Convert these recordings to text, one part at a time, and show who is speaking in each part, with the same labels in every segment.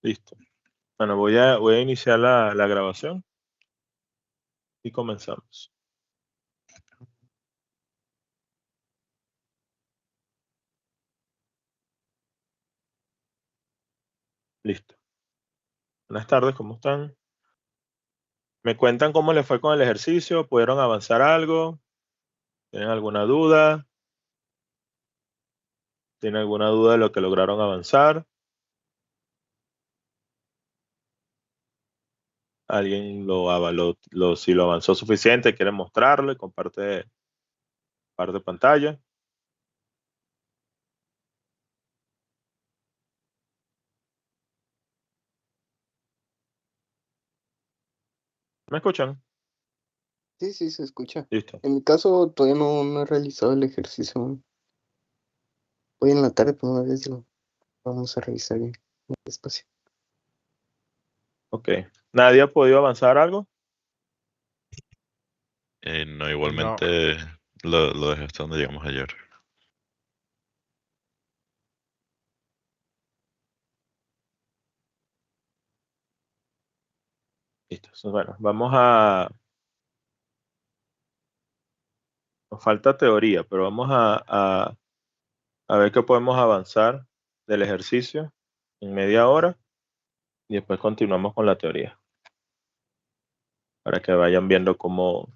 Speaker 1: Listo. Bueno, voy a iniciar la grabación y comenzamos. Listo. Buenas tardes, ¿cómo están? ¿Me cuentan cómo les fue con el ejercicio? ¿Pudieron avanzar algo? ¿Tienen alguna duda? ¿Tienen alguna duda de lo que lograron avanzar? ¿Alguien si lo avanzó suficiente, quiere mostrarlo y comparte pantalla? ¿Me escuchan?
Speaker 2: Sí, sí, se escucha.
Speaker 1: Listo.
Speaker 2: En mi caso, todavía no he realizado el ejercicio. Hoy en la tarde, pues una vez lo vamos a revisar bien despacio.
Speaker 1: Ok. ¿Nadie ha podido avanzar algo?
Speaker 3: No, igualmente lo dejé hasta donde llegamos ayer.
Speaker 1: Listo. Bueno, nos falta teoría, pero vamos a ver qué podemos avanzar del ejercicio en media hora y después continuamos con la teoría para que vayan viendo cómo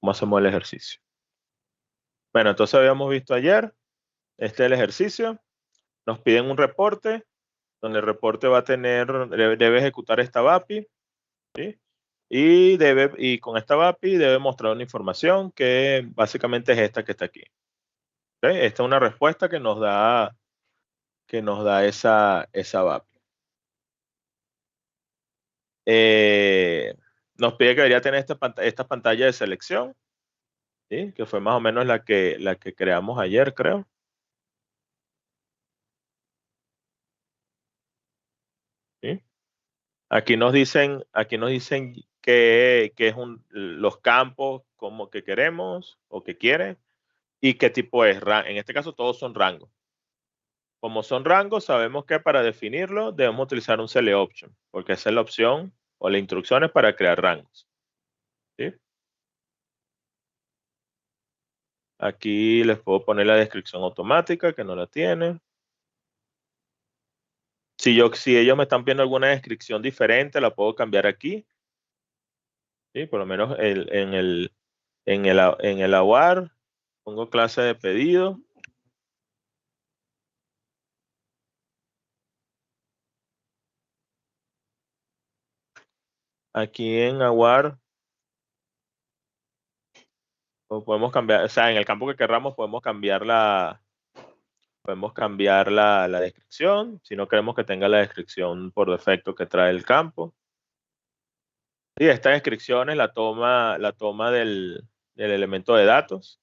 Speaker 1: hacemos el ejercicio. Bueno, entonces habíamos visto ayer, este es el ejercicio, nos piden un reporte, donde el reporte va a debe ejecutar esta VAPI, ¿sí? Y con esta VAPI debe mostrar una información que básicamente es esta que está aquí. ¿Ok? Esta es una respuesta que nos da esa VAPI. Nos pide que debería tener esta pantalla de selección, ¿sí? Que fue más o menos la que creamos ayer, creo. ¿Sí? Aquí nos dicen que es los campos como que queremos o que quieren y qué tipo es. En este caso todos son rangos. Como son rangos, sabemos que para definirlo debemos utilizar un select option, porque esa es la opción o la instrucción es para crear rangos. ¿Sí? Aquí les puedo poner la descripción automática, que no la tiene. Si ellos me están pidiendo alguna descripción diferente, la puedo cambiar aquí. ¿Sí? Por lo menos en el AWAR pongo clase de pedido. Aquí en AWAR podemos cambiar, o sea, en el campo que querramos podemos cambiar la descripción, si no queremos que tenga la descripción por defecto que trae el campo. Y esta descripción es la toma del elemento de datos.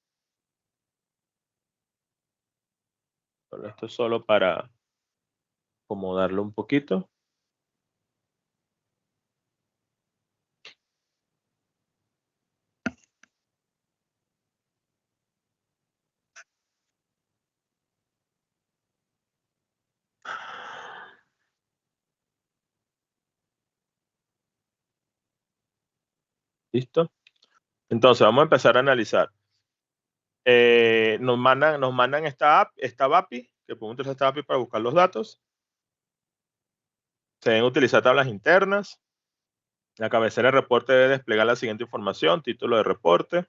Speaker 1: Bueno, esto es solo para acomodarlo un poquito. ¿Listo? Entonces vamos a empezar a analizar. Nos mandan esta VAPI, que podemos utilizar esta VAPI para buscar los datos. Se deben utilizar tablas internas. La cabecera de reporte debe desplegar la siguiente información: título de reporte,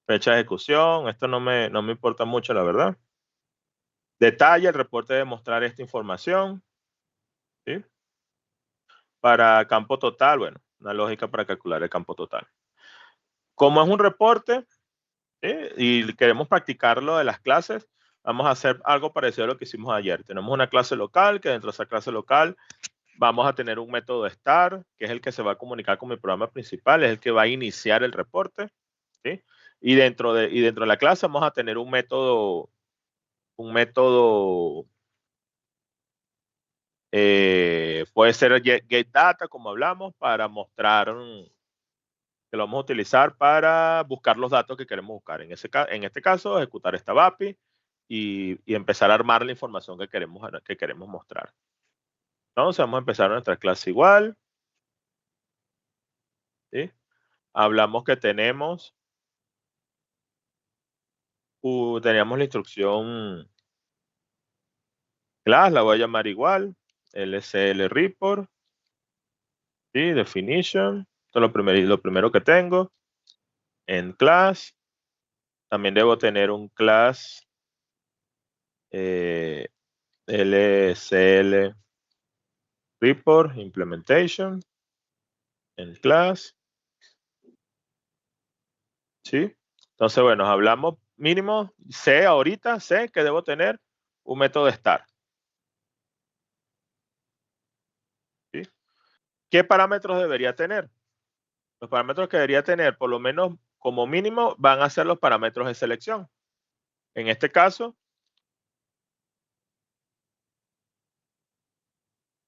Speaker 1: fecha de ejecución. Esto no me importa mucho, la verdad. Detalle: el reporte debe mostrar esta información. ¿Sí? Para campo total, bueno, una lógica para calcular el campo total. Como es un reporte, ¿sí? Y queremos practicarlo de las clases, vamos a hacer algo parecido a lo que hicimos ayer. Tenemos una clase local, que dentro de esa clase local vamos a tener un método start, que es el que se va a comunicar con mi programa principal, es el que va a iniciar el reporte. ¿Sí? Y dentro de la clase vamos a tener un método puede ser getData, como hablamos, para mostrar que lo vamos a utilizar para buscar los datos que queremos buscar. En este caso, ejecutar esta VAPI y empezar a armar la información que queremos mostrar. Entonces vamos a empezar nuestra clase igual. ¿Sí? Hablamos que teníamos la instrucción class, la voy a llamar igual, LCL report, ¿sí? Definition, esto es lo primero que tengo. En class, también debo tener un class LCL report implementation en class. ¿Sí? Entonces, bueno, hablamos mínimo, ahorita sé que debo tener un método start. ¿Sí? ¿Qué parámetros debería tener? Los parámetros que debería tener, por lo menos como mínimo, van a ser los parámetros de selección. En este caso,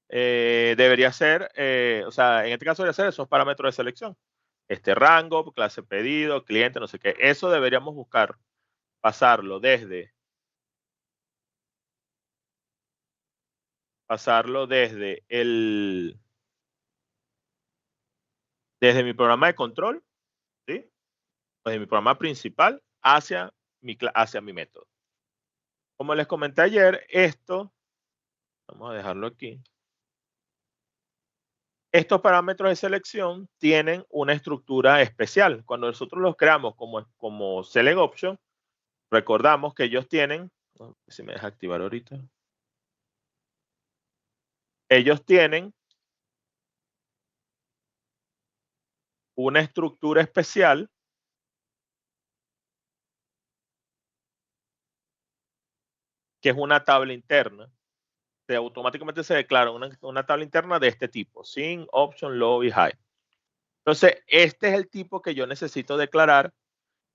Speaker 1: debería ser, o sea, en este caso debería ser esos parámetros de selección. Este rango, clase pedido, cliente, no sé qué. Eso deberíamos buscar, pasarlo desde desde mi programa de control, ¿sí? Desde mi programa principal hacia mi método. Como les comenté ayer, vamos a dejarlo aquí. Estos parámetros de selección tienen una estructura especial. Cuando nosotros los creamos como Select Option, recordamos que ellos tienen, si me deja activar ahorita, ellos tienen una estructura especial que es una tabla interna. Automáticamente se declara una tabla interna de este tipo, sin option, low y high. Entonces, este es el tipo que yo necesito declarar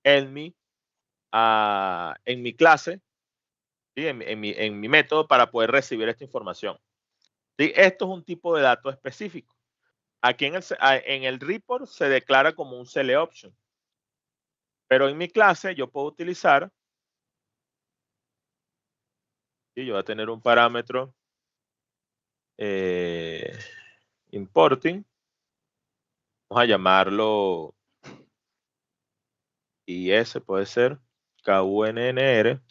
Speaker 1: en mi clase, ¿sí? en mi método para poder recibir esta información. ¿Sí? Esto es un tipo de dato específico. Aquí en el report se declara como un select option. Pero en mi clase yo puedo utilizar, ¿sí? Yo voy a tener un parámetro importing. Vamos a llamarlo IS, puede ser KUNNR.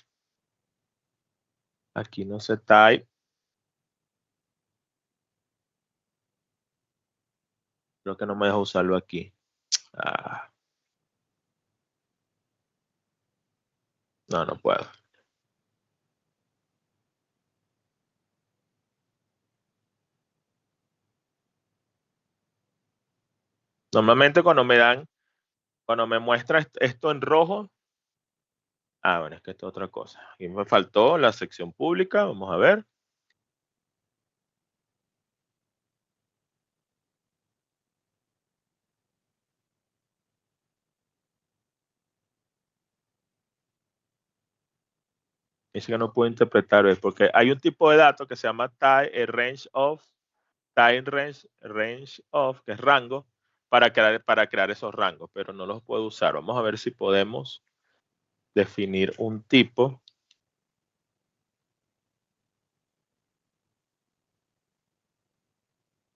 Speaker 1: Aquí no se type. Creo que no me deja usarlo aquí. No, no puedo. Normalmente cuando me muestra esto en rojo. Bueno, es que esto es otra cosa. Aquí me faltó la sección pública. Vamos a ver. Dice que no puedo interpretar, ¿ves? Porque hay un tipo de dato que se llama range of, que es rango, para crear esos rangos, pero no los puedo usar. Vamos a ver si podemos definir un tipo.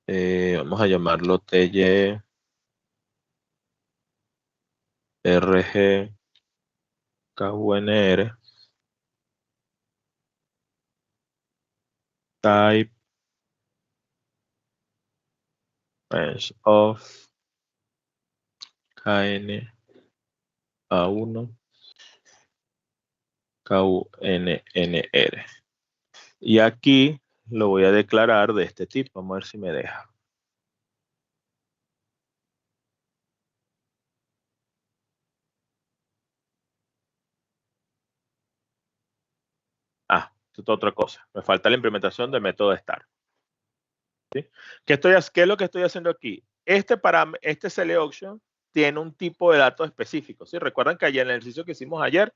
Speaker 1: Vamos a llamarlo TY RG KUNR type range of KN A1 KUNNR. Y aquí lo voy a declarar de este tipo. Vamos a ver si me deja. Esto es otra cosa. Me falta la implementación del método start. ¿Sí? ¿Qué es lo que estoy haciendo aquí? Este select option tiene un tipo de datos específico. ¿Sí? Recuerdan que ayer en el ejercicio que hicimos ayer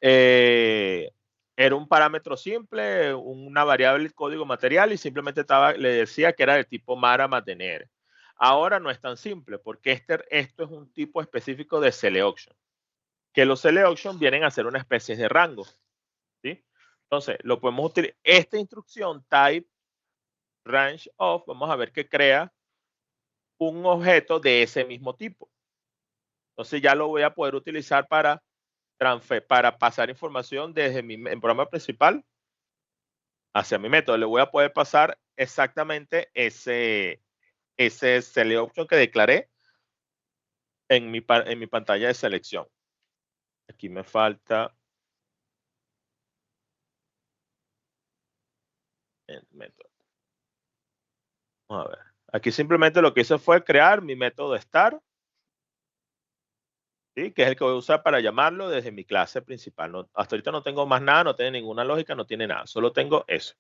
Speaker 1: era un parámetro simple, una variable código material y simplemente le decía que era de tipo Mara mantener. Ahora no es tan simple porque esto es un tipo específico de select option. Que los select option vienen a ser una especie de rango. ¿Sí? Entonces, lo podemos utilizar. Esta instrucción type range of, vamos a ver que crea un objeto de ese mismo tipo. Entonces ya lo voy a poder utilizar para pasar información desde mi programa principal hacia mi método. Le voy a poder pasar exactamente ese select option que declaré en mi pantalla de selección. Aquí me falta el método. Vamos a ver. Aquí simplemente lo que hice fue crear mi método start, ¿sí? Que es el que voy a usar para llamarlo desde mi clase principal. No, hasta ahorita no tengo más nada, no tiene ninguna lógica, no tiene nada. Solo tengo eso.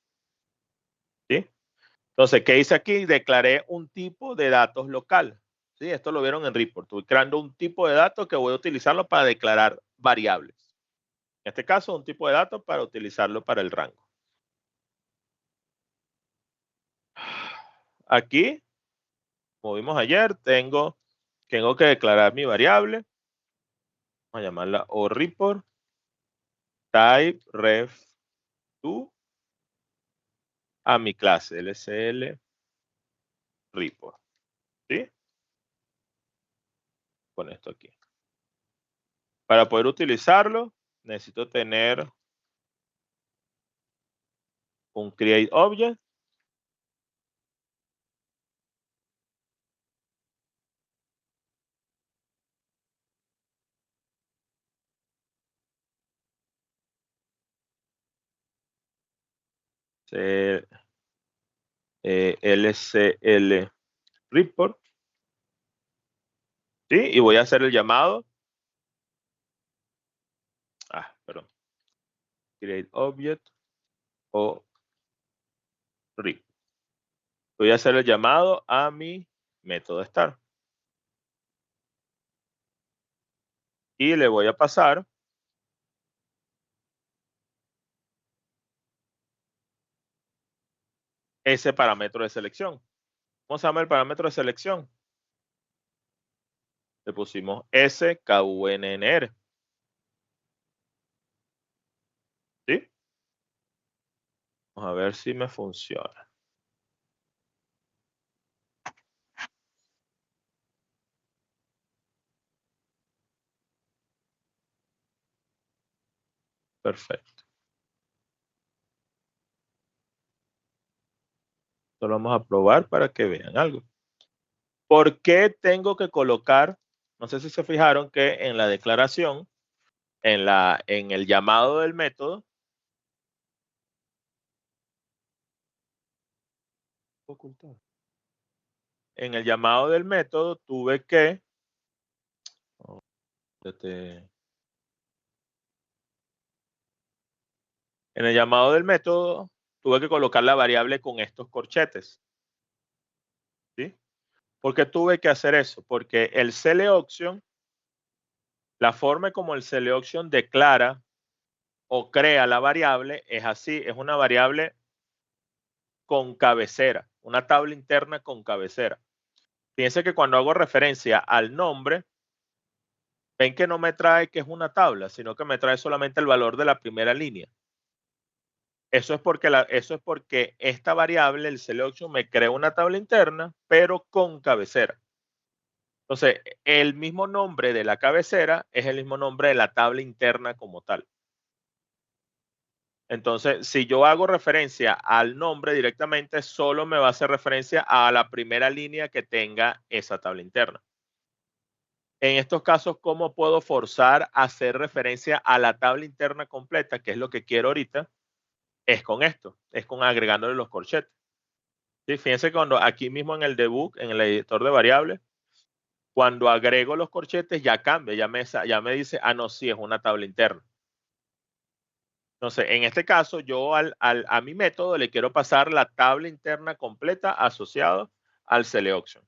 Speaker 1: ¿Sí? Entonces, ¿qué hice aquí? Declaré un tipo de datos local. ¿Sí? Esto lo vieron en report. Estoy creando un tipo de datos que voy a utilizarlo para declarar variables. En este caso, un tipo de datos para utilizarlo para el rango. Aquí, como vimos ayer, tengo que declarar mi variable. Vamos a llamarla oReport type ref to a mi clase LCL report. ¿Sí? Con esto aquí. Para poder utilizarlo, necesito tener un create object. LCL report. ¿Sí? Y voy a hacer el llamado. Perdón. Create object o report. Voy a hacer el llamado a mi método start. Y le voy a pasar ese parámetro de selección. ¿Cómo se llama el parámetro de selección? Le pusimos SKUNNR. ¿Sí? Vamos a ver si me funciona. Perfecto. Esto lo vamos a probar para que vean algo. ¿Por qué tengo que colocar? No sé si se fijaron que en la declaración, en el llamado del método, en el llamado del método tuve que en el llamado del método tuve que colocar la variable con estos corchetes. ¿Sí? ¿Por qué tuve que hacer eso? Porque el selection, la forma como el selection declara o crea la variable es así, es una variable con cabecera, una tabla interna con cabecera. Fíjense que cuando hago referencia al nombre, ven que no me trae que es una tabla, sino que me trae solamente el valor de la primera línea. Eso es porque esta variable, el selection, me crea una tabla interna, pero con cabecera. Entonces, el mismo nombre de la cabecera es el mismo nombre de la tabla interna como tal. Entonces, si yo hago referencia al nombre directamente, solo me va a hacer referencia a la primera línea que tenga esa tabla interna. En estos casos, ¿cómo puedo forzar a hacer referencia a la tabla interna completa, que es lo que quiero ahorita? Es con esto, es con agregándole los corchetes. ¿Sí? Fíjense cuando aquí mismo en el debug, en el editor de variables, cuando agrego los corchetes ya cambia, ya me dice, no, sí, es una tabla interna. Entonces, en este caso, yo a mi método le quiero pasar la tabla interna completa asociada al selection.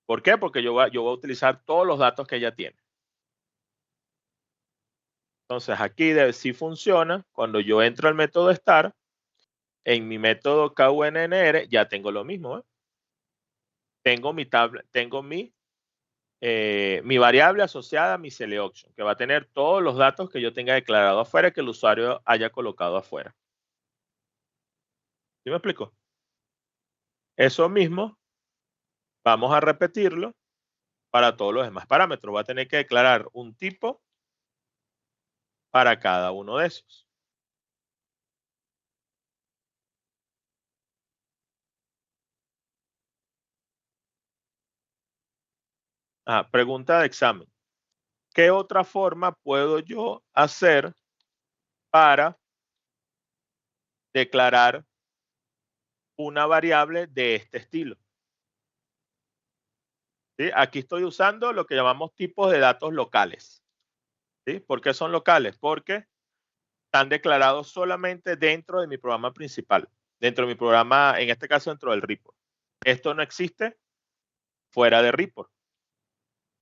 Speaker 1: ¿Por qué? Porque yo voy a utilizar todos los datos que ella tiene. Entonces, aquí sí funciona. Cuando yo entro al método start, en mi método KUNNR ya tengo lo mismo. Tengo mi tabla, tengo mi mi variable asociada a mi selection, que va a tener todos los datos que yo tenga declarado afuera y que el usuario haya colocado afuera. ¿Sí me explico? Eso mismo vamos a repetirlo para todos los demás parámetros. Va a tener que declarar un tipo para cada uno de esos. Pregunta de examen. ¿Qué otra forma puedo yo hacer para declarar una variable de este estilo? ¿Sí? Aquí estoy usando lo que llamamos tipos de datos locales. ¿Sí? ¿Por qué son locales? Porque están declarados solamente dentro de mi programa principal, dentro de mi programa, en este caso dentro del report. Esto no existe fuera de report.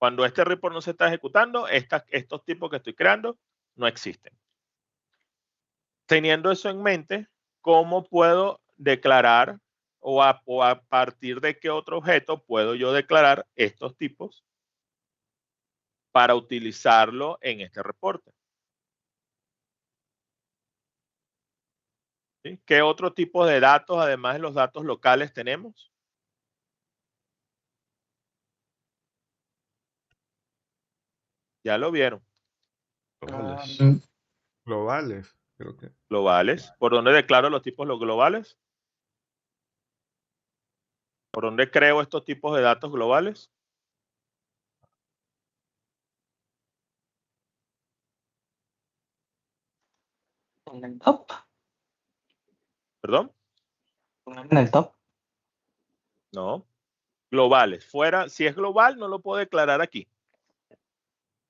Speaker 1: Cuando este report no se está ejecutando, estos tipos que estoy creando no existen. Teniendo eso en mente, ¿cómo puedo declarar o a partir de qué otro objeto puedo yo declarar estos tipos para utilizarlo en este reporte? ¿Sí? ¿Qué otro tipo de datos, además de los datos locales, tenemos? Ya lo vieron.
Speaker 3: Globales.
Speaker 4: Globales, creo que.
Speaker 1: Globales. ¿Por dónde declaro los tipos los globales? ¿Por dónde creo estos tipos de datos globales?
Speaker 2: En el top.
Speaker 1: ¿Perdón?
Speaker 2: En el top.
Speaker 1: No. Globales. Fuera, si es global, no lo puedo declarar aquí.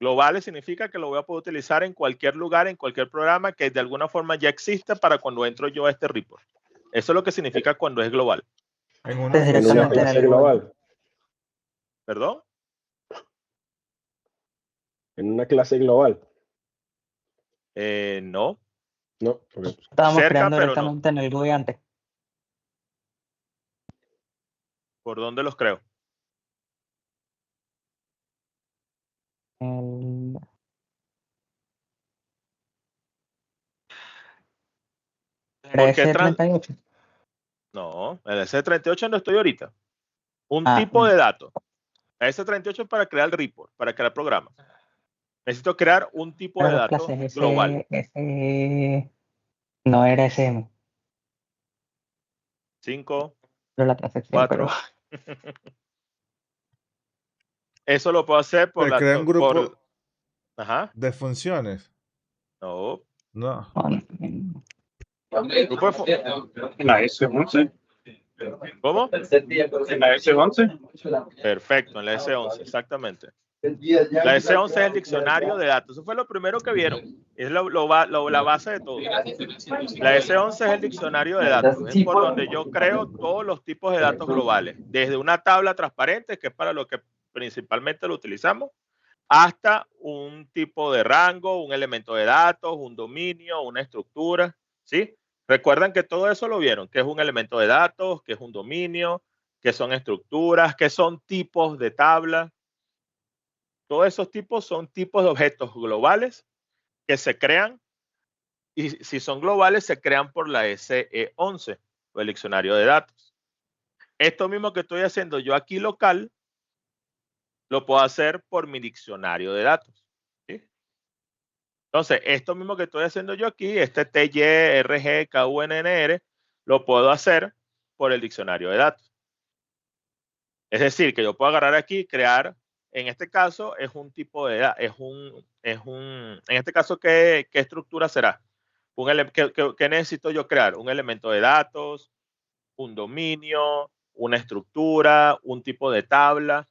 Speaker 1: Globales significa que lo voy a poder utilizar en cualquier lugar, en cualquier programa que de alguna forma ya exista para cuando entro yo a este report. Eso es lo que significa cuando es global.
Speaker 4: En una
Speaker 2: Desde
Speaker 5: En una
Speaker 2: directamente en
Speaker 5: clase
Speaker 2: el
Speaker 5: global.
Speaker 1: ¿Perdón?
Speaker 5: En una clase global.
Speaker 1: No.
Speaker 5: No. Ok.
Speaker 2: Estábamos
Speaker 1: Cerca,
Speaker 2: creando
Speaker 1: pero no.
Speaker 2: directamente en el GUI antes.
Speaker 1: ¿Por dónde los creo?
Speaker 2: El...
Speaker 1: ¿Por qué
Speaker 2: S38.
Speaker 1: No, el S38 no estoy ahorita. Un
Speaker 2: Ah,
Speaker 1: tipo de dato. El S38 es para crear el report, para crear programas. Necesito crear un tipo de
Speaker 2: Las dos
Speaker 1: dato
Speaker 2: clases.
Speaker 1: global.
Speaker 2: No era SM,
Speaker 1: 5,
Speaker 2: pero la transacción,
Speaker 1: 4. Eso lo puedo hacer por
Speaker 4: Se
Speaker 1: la...
Speaker 4: crea un grupo
Speaker 1: Ajá.
Speaker 4: de funciones.
Speaker 1: No.
Speaker 4: No.
Speaker 1: Grupo de
Speaker 6: En la S11.
Speaker 1: ¿Cómo?
Speaker 6: En la S11.
Speaker 1: Perfecto, en la S11, exactamente. La S11 es el diccionario de datos. Eso fue lo primero que vieron. Es la base de todo. La S11 es el diccionario de datos. Es por donde yo creo todos los tipos de datos globales. Desde una tabla transparente, que es para lo que principalmente lo utilizamos, hasta un tipo de rango, un elemento de datos, un dominio, una estructura. ¿Sí? Recuerdan que todo eso lo vieron, que es un elemento de datos, que es un dominio, que son estructuras, que son tipos de tabla. Todos esos tipos son tipos de objetos globales que se crean y si son globales se crean por la SE11 o el diccionario de datos. Esto mismo que estoy haciendo yo aquí local lo puedo hacer por mi diccionario de datos. ¿Sí? Entonces, esto mismo que estoy haciendo yo aquí, este TY, RG, KUNNR, lo puedo hacer por el diccionario de datos. Es decir, que yo puedo agarrar aquí y crear, en este caso, es un tipo de, en este caso, ¿qué estructura será? ¿Qué necesito yo crear? Un elemento de datos, un dominio, una estructura, un tipo de tabla.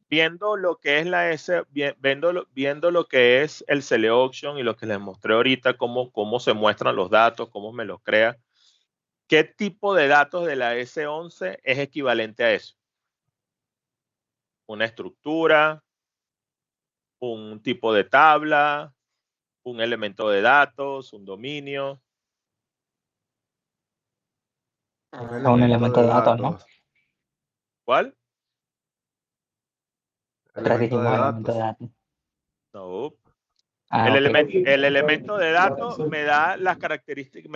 Speaker 1: Viendo lo que es viendo lo que es el selection y lo que les mostré ahorita, cómo se muestran los datos, cómo me los crea. ¿Qué tipo de datos de la S11 es equivalente a eso? Una estructura, un tipo de tabla, un elemento de datos, un dominio.
Speaker 2: Un elemento de datos, ¿no?
Speaker 1: ¿Cuál?
Speaker 7: Nosotros
Speaker 4: Elemento
Speaker 7: dijimos
Speaker 4: de
Speaker 7: elemento de
Speaker 4: datos.
Speaker 7: datos.
Speaker 1: No.
Speaker 7: Ah,
Speaker 1: El,
Speaker 7: ok.
Speaker 1: el elemento de datos me da las características,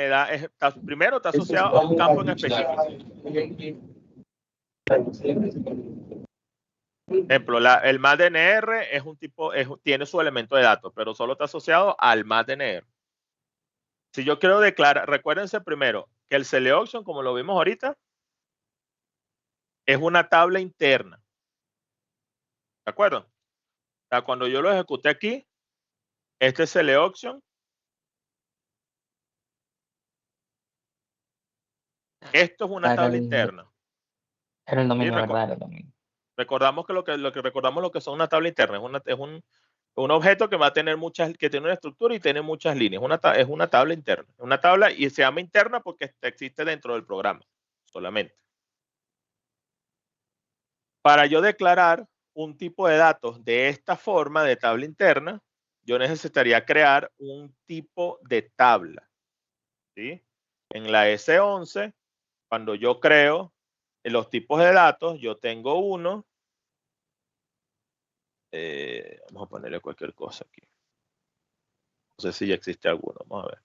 Speaker 1: primero está asociado a un campo en específico. Ejemplo, el MADNR es un tipo, tiene su elemento de datos, pero solo está asociado al MADNR. Si yo quiero declarar, recuérdense primero que el selection, como lo vimos ahorita, es una tabla interna. ¿De acuerdo? O sea, cuando yo lo ejecuté aquí, este selection, esto es una tabla interna.
Speaker 7: Era el dominio,
Speaker 1: Sí,
Speaker 7: ¿verdad? Era el dominio.
Speaker 1: Recordamos que lo que recordamos lo que son una tabla interna, es un objeto que va a tener que tiene una estructura y tiene muchas líneas. Es una tabla interna. Una tabla y se llama interna porque existe dentro del programa solamente. Para yo declarar un tipo de datos de esta forma de tabla interna, yo necesitaría crear un tipo de tabla. ¿Sí? En la S11, cuando yo creo los tipos de datos, yo tengo uno. Vamos a ponerle cualquier cosa aquí. No sé si ya existe alguno. Vamos a ver.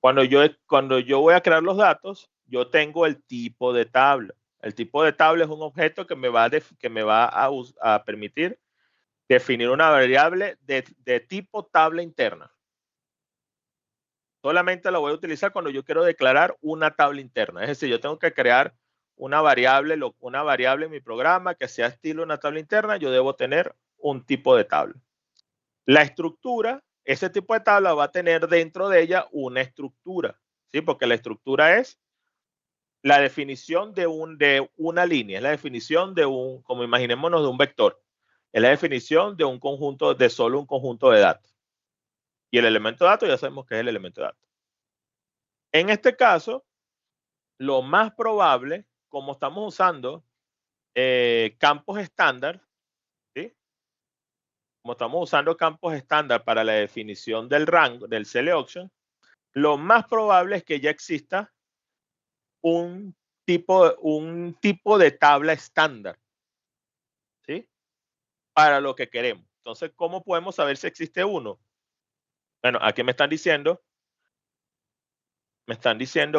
Speaker 1: Cuando yo voy a crear los datos, yo tengo el tipo de tabla. El tipo de tabla es un objeto que me va a permitir definir una variable de tipo tabla interna. Solamente la voy a utilizar cuando yo quiero declarar una tabla interna. Es decir, yo tengo que crear una variable en mi programa que sea estilo una tabla interna. Yo debo tener un tipo de tabla. La estructura, ese tipo de tabla va a tener dentro de ella una estructura, ¿sí? Porque la estructura es la definición de una línea, es la definición como imaginémonos, de un vector. Es la definición de un conjunto, de solo un conjunto de datos. Y el elemento de datos ya sabemos que es el elemento de datos. En este caso, lo más probable, como estamos usando campos estándar, ¿sí? Como estamos usando campos estándar para la definición del rango, del selection, lo más probable es que ya exista un tipo de tabla estándar, ¿sí? Para lo que queremos. Entonces, ¿cómo podemos saber si existe uno? Bueno, aquí me están diciendo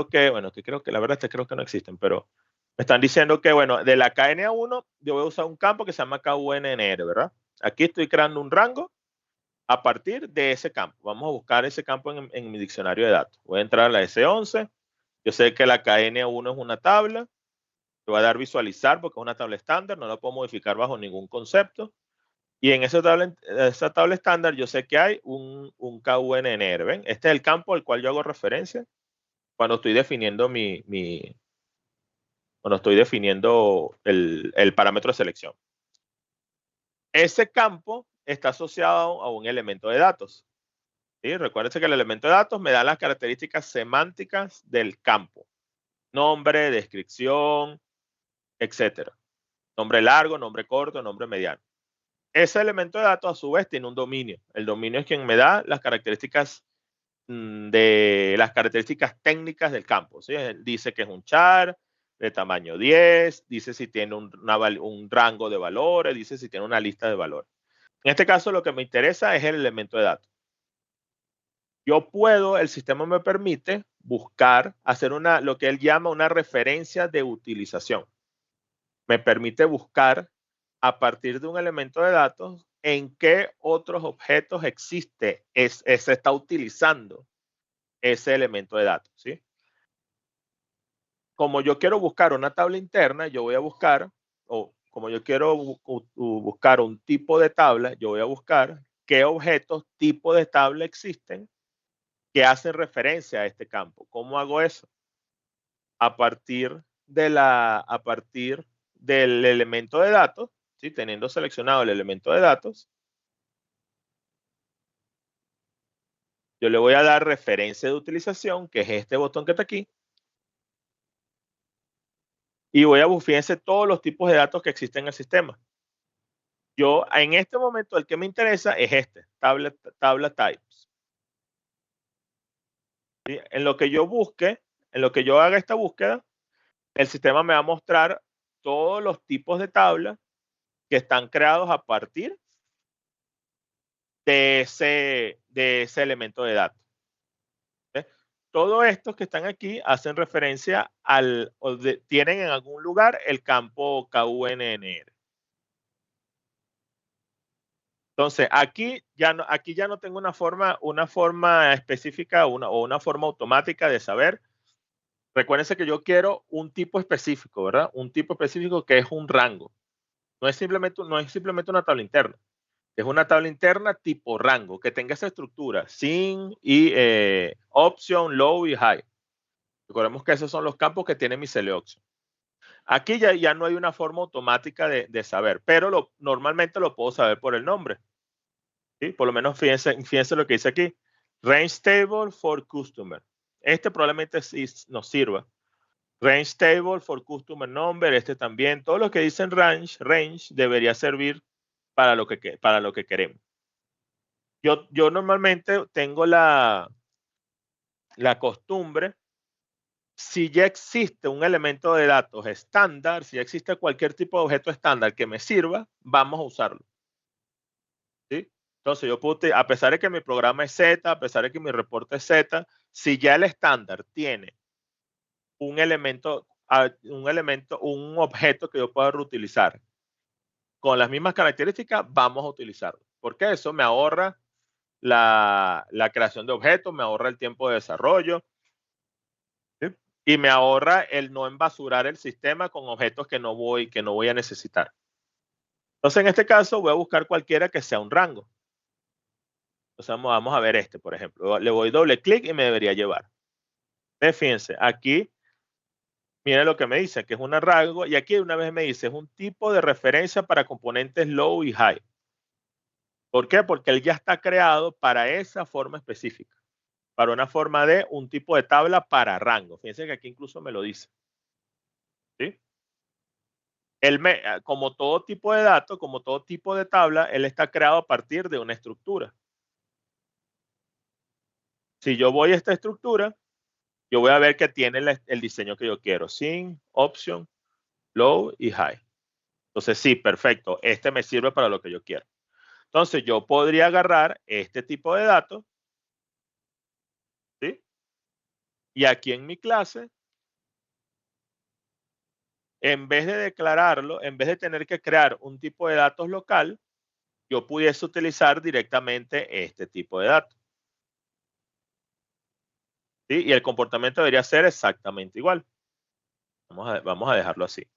Speaker 1: que, bueno, que creo que la verdad es que creo que no existen, pero me están diciendo que, bueno, de la KN1 yo voy a usar un campo que se llama KUNNR, ¿verdad? Aquí estoy creando un rango a partir de ese campo. Vamos a buscar ese campo en mi diccionario de datos. Voy a entrar a la S11. Yo sé que la KN1 es una tabla. Le voy a dar visualizar porque es una tabla estándar. No la puedo modificar bajo ningún concepto. Y en esa tabla estándar yo sé que hay un KUNNR. ¿Ven? Este es el campo al cual yo hago referencia cuando estoy definiendo cuando estoy definiendo el parámetro de selección. Ese campo está asociado a un elemento de datos. ¿Sí? Recuérdense que el elemento de datos me da las características semánticas del campo. Nombre, descripción, etcétera. Nombre largo, nombre corto, nombre mediano. Ese elemento de datos a su vez tiene un dominio. El dominio es quien me da las características técnicas del campo. ¿Sí? Dice que es un char de tamaño 10, dice si tiene un rango de valores, dice si tiene una lista de valores. En este caso lo que me interesa es el elemento de datos. El sistema me permite buscar, hacer lo que él llama una referencia de utilización. Me permite buscar a partir de un elemento de datos en qué otros objetos existe, se está utilizando ese elemento de datos, ¿sí? Como yo quiero buscar una tabla interna, yo voy a buscar, o como yo quiero buscar un tipo de tabla, yo voy a buscar qué objetos tipo de tabla existen que hacen referencia a este campo. ¿Cómo hago eso? A partir del elemento de datos, ¿sí? Teniendo seleccionado el elemento de datos, yo le voy a dar referencia de utilización, que es este botón que está aquí, y voy a fíjense todos los tipos de datos que existen en el sistema. Yo, en este momento, el que me interesa es este, tabla types. ¿Sí? En lo que yo busque, en lo que yo haga esta búsqueda, el sistema me va a mostrar todos los tipos de tablas que están creados a partir de ese elemento de datos. Todos estos que están aquí hacen referencia tienen en algún lugar el campo KUNNR. Entonces, aquí ya no tengo una forma específica o una forma automática de saber. Recuérdense que yo quiero un tipo específico, ¿verdad? Un tipo específico que es un rango. No es simplemente una tabla interna. Es una tabla interna tipo rango, que tenga esa estructura, sin y option, low y high. Recordemos que esos son los campos que tiene mi selection. Aquí ya no hay una forma automática de saber, pero normalmente lo puedo saber por el nombre. ¿Sí? Por lo menos fíjense lo que dice aquí. Range table for customer. Este probablemente sí nos sirva. Range table for customer number. Este también. Todo lo que dicen range debería servir para lo que queremos. Yo normalmente tengo la costumbre, si ya existe un elemento de datos estándar, si ya existe cualquier tipo de objeto estándar que me sirva, vamos a usarlo. ¿Sí? Entonces yo puedo, a pesar de que mi programa es Z, a pesar de que mi reporte es Z, si ya el estándar tiene un objeto que yo pueda reutilizar con las mismas características, vamos a utilizarlo. Porque eso me ahorra la creación de objetos, me ahorra el tiempo de desarrollo, ¿sí? Y me ahorra el no embasurar el sistema con objetos que no voy a necesitar. Entonces, en este caso, voy a buscar cualquiera que sea un rango. Entonces, vamos a ver este, por ejemplo. Le voy doble clic y me debería llevar. Fíjense, aquí, miren lo que me dice, que es un rango, y aquí una vez me dice, es un tipo de referencia para componentes low y high. ¿Por qué? Porque él ya está creado para esa forma específica, para una forma de un tipo de tabla para rango. Fíjense que aquí incluso me lo dice. ¿Sí? Como todo tipo de datos, como todo tipo de tabla, él está creado a partir de una estructura. Si yo voy a esta estructura, yo voy a ver que tiene el diseño que yo quiero. Sin, option, low y high. Entonces, sí, perfecto. Este me sirve para lo que yo quiero. Entonces, yo podría agarrar este tipo de datos, ¿sí? Y aquí en mi clase, en vez de declararlo, en vez de tener que crear un tipo de datos local, yo pudiese utilizar directamente este tipo de datos. ¿Sí? Y el comportamiento debería ser exactamente igual. Vamos a dejarlo así.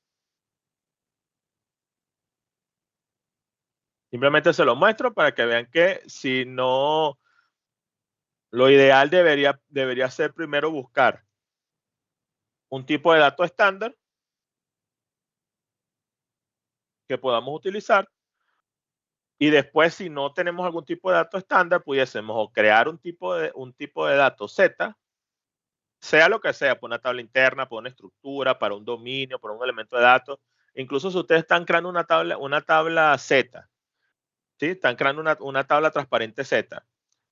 Speaker 1: Simplemente se lo muestro para que vean que si no, lo ideal debería ser primero buscar un tipo de dato estándar que podamos utilizar, y después, si no tenemos algún tipo de dato estándar, pudiésemos crear un tipo de dato Z, sea lo que sea, por una tabla interna, por una estructura, para un dominio, por un elemento de datos. Incluso si ustedes están creando una tabla Z, ¿sí? Están creando una tabla transparente Z.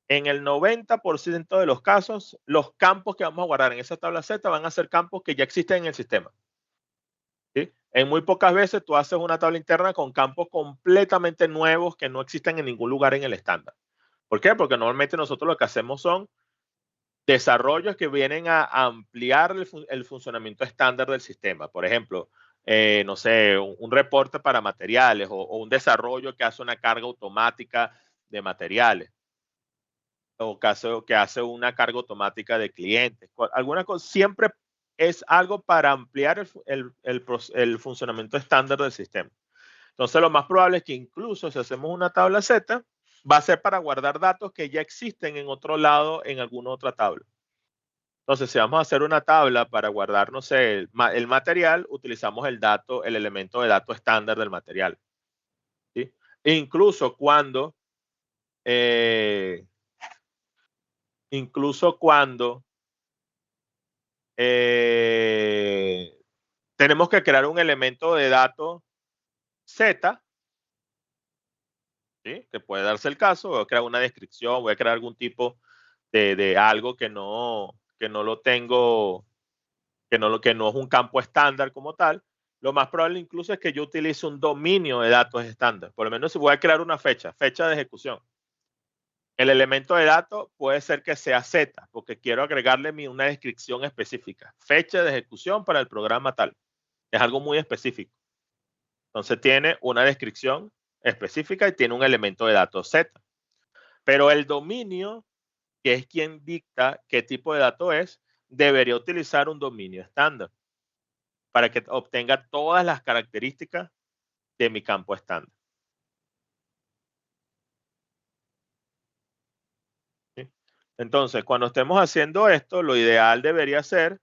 Speaker 1: En el 90% de los casos, los campos que vamos a guardar en esa tabla Z van a ser campos que ya existen en el sistema. ¿Sí? En muy pocas veces tú haces una tabla interna con campos completamente nuevos que no existen en ningún lugar en el estándar. ¿Por qué? Porque normalmente nosotros lo que hacemos son desarrollos que vienen a ampliar el funcionamiento estándar del sistema. Por ejemplo, no sé, un reporte para materiales o un desarrollo que hace una carga automática de materiales, o que hace una carga automática de clientes. Alguna cosa, siempre es algo para ampliar el funcionamiento estándar del sistema. Entonces, lo más probable es que incluso si hacemos una tabla Z, va a ser para guardar datos que ya existen en otro lado, en alguna otra tabla. Entonces, si vamos a hacer una tabla para guardar, no sé, el material, utilizamos el elemento de dato estándar del material. ¿Sí? E incluso cuando tenemos que crear un elemento de datos Z, ¿sí? Que puede darse el caso, voy a crear una descripción, voy a crear algún tipo de algo que no lo tengo, que no es un campo estándar como tal. lo más probable incluso es que yo utilice un dominio de datos estándar. Por lo menos si voy a crear una fecha de ejecución. El elemento de datos puede ser que sea Z, porque quiero agregarle una descripción específica. Fecha de ejecución para el programa tal. Es algo muy específico. Entonces tiene una descripción específica y tiene un elemento de datos Z. Pero el dominio, que es quien dicta qué tipo de dato es, debería utilizar un dominio estándar para que obtenga todas las características de mi campo estándar. ¿Sí? Entonces, cuando estemos haciendo esto, lo ideal debería ser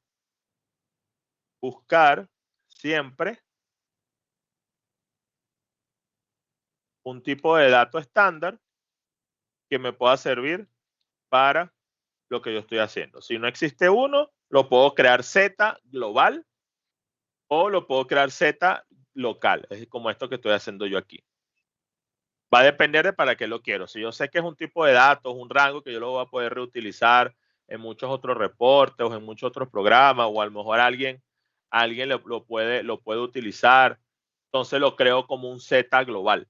Speaker 1: buscar siempre un tipo de dato estándar que me pueda servir para lo que yo estoy haciendo. Si no existe uno, lo puedo crear Z global o lo puedo crear Z local. Es como esto que estoy haciendo yo aquí. Va a depender de para qué lo quiero. Si yo sé que es un tipo de datos, un rango que yo lo voy a poder reutilizar en muchos otros reportes o en muchos otros programas, o a lo mejor alguien lo puede utilizar, entonces lo creo como un Z global.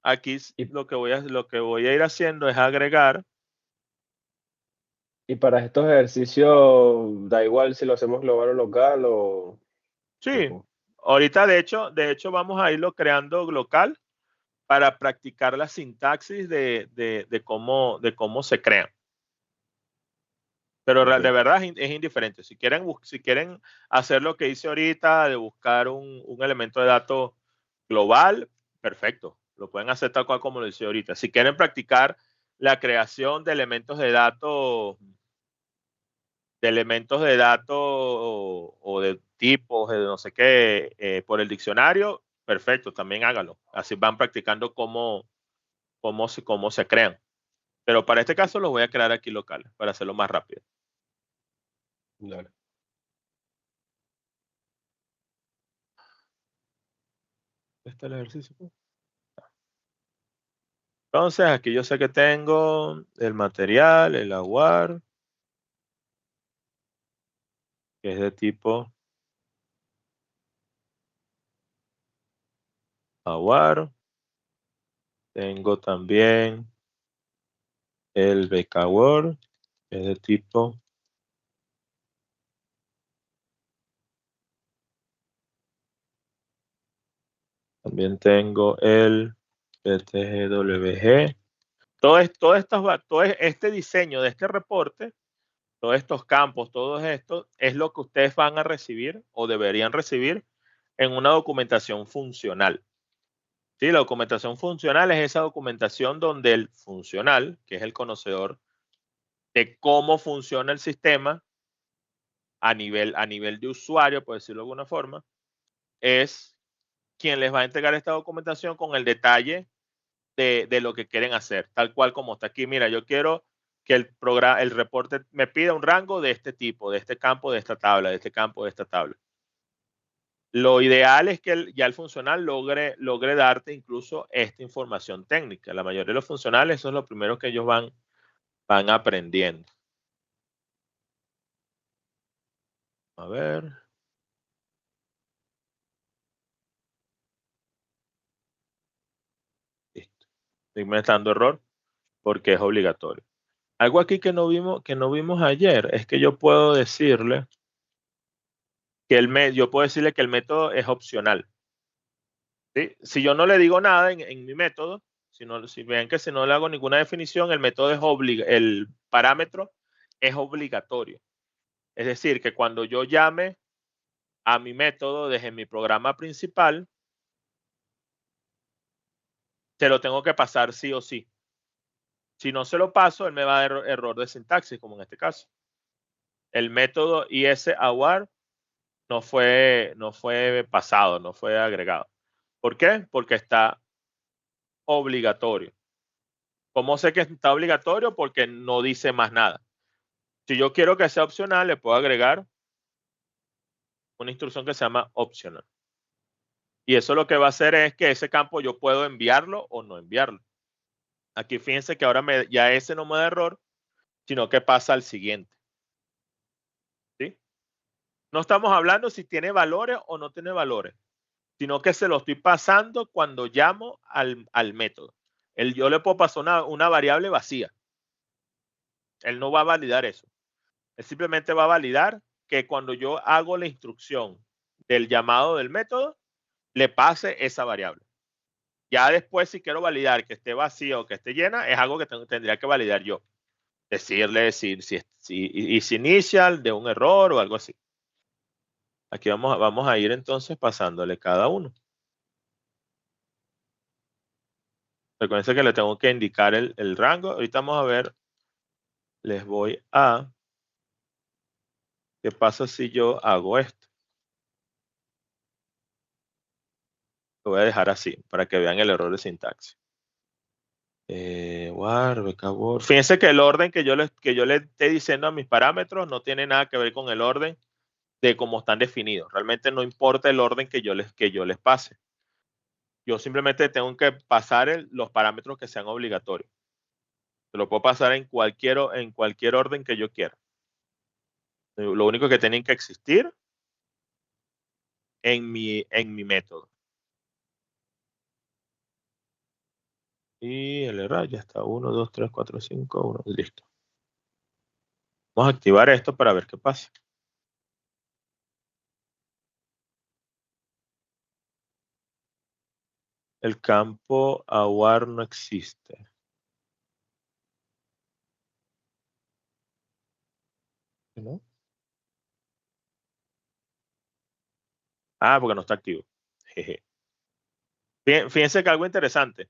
Speaker 1: Aquí lo que voy a ir haciendo es agregar.
Speaker 5: Y para estos ejercicios, da igual si lo hacemos global o local o...
Speaker 1: Sí,
Speaker 5: o-
Speaker 1: ahorita de hecho vamos a irlo creando local para practicar la sintaxis de cómo se crean. Pero
Speaker 5: Ok.
Speaker 1: de verdad es indiferente. Si quieren hacer lo que hice ahorita de buscar un elemento de datos global, perfecto. Lo pueden hacer tal cual como lo hice ahorita. Si quieren practicar la creación de elementos de datos o de tipos, de no sé qué, por el diccionario, perfecto, también hágalo. Así van practicando cómo se crean. Pero para este caso los voy a crear aquí locales, para hacerlo más rápido.
Speaker 5: Dale.
Speaker 1: ¿Este es el ejercicio? Entonces, aquí yo sé que tengo el material, el AWAR, que es de tipo AWAR. Tengo también el BKWord, que es de tipo también tengo el PTGWG. Todo este diseño de este reporte, todos estos campos, todo esto es lo que ustedes van a recibir o deberían recibir en una documentación funcional. Sí, la documentación funcional es esa documentación donde el funcional, que es el conocedor de cómo funciona el sistema a nivel de usuario, por decirlo de alguna forma, es quien les va a entregar esta documentación con el detalle de lo que quieren hacer, tal cual como está aquí. Mira, yo quiero que el reporte me pida un rango de este tipo, de este campo, de esta tabla, de este campo, de esta tabla. Lo ideal es que ya el funcional logre darte incluso esta información técnica. La mayoría de los funcionales, eso es lo primero que ellos van aprendiendo. A ver. Listo. Me está dando error porque es obligatorio. Algo aquí que no vimos ayer es que yo puedo decirle que el método es opcional. ¿Sí? Si yo no le digo nada en mi método, si ven que si no le hago ninguna definición, el método el parámetro es obligatorio. Es decir, que cuando yo llame a mi método desde mi programa principal, se lo tengo que pasar sí o sí. Si no se lo paso, él me va a dar error de sintaxis, como en este caso. El método isAware no fue pasado, no fue agregado. ¿Por qué? Porque está obligatorio. ¿Cómo sé que está obligatorio? Porque no dice más nada. Si yo quiero que sea opcional, le puedo agregar una instrucción que se llama optional. Y eso lo que va a hacer es que ese campo yo puedo enviarlo o no enviarlo. Aquí fíjense que ahora ya ese no me da error sino que pasa al siguiente. ¿Sí? No estamos hablando si tiene valores o no tiene valores, sino que se lo estoy pasando cuando llamo al método. Yo le puedo pasar una variable vacía. Él no va a validar eso. Él simplemente va a validar que cuando yo hago la instrucción del llamado del método, le pase esa variable. Ya después, si quiero validar que esté vacía o que esté llena, es algo que tendría que validar yo. Decirle si inicial de un error o algo así. Aquí vamos a ir entonces pasándole cada uno. Recuerden que le tengo que indicar el rango. Ahorita vamos a ver. Les voy a... ¿Qué pasa si yo hago esto? Lo voy a dejar así para que vean el error de sintaxis. Fíjense que el orden que yo le esté diciendo a mis parámetros no tiene nada que ver con el orden de cómo están definidos. Realmente no importa el orden que yo les pase. Yo simplemente tengo que pasar los parámetros que sean obligatorios. Se lo puedo pasar en cualquier orden que yo quiera. Lo único que tienen que existir en mi método. Y el error ya está. 1, 2, 3, 4, 5, 1. Listo. Vamos a activar esto para ver qué pasa. El campo aware no existe. ¿No? Ah, porque no está activo. Jeje. Fíjense que algo interesante.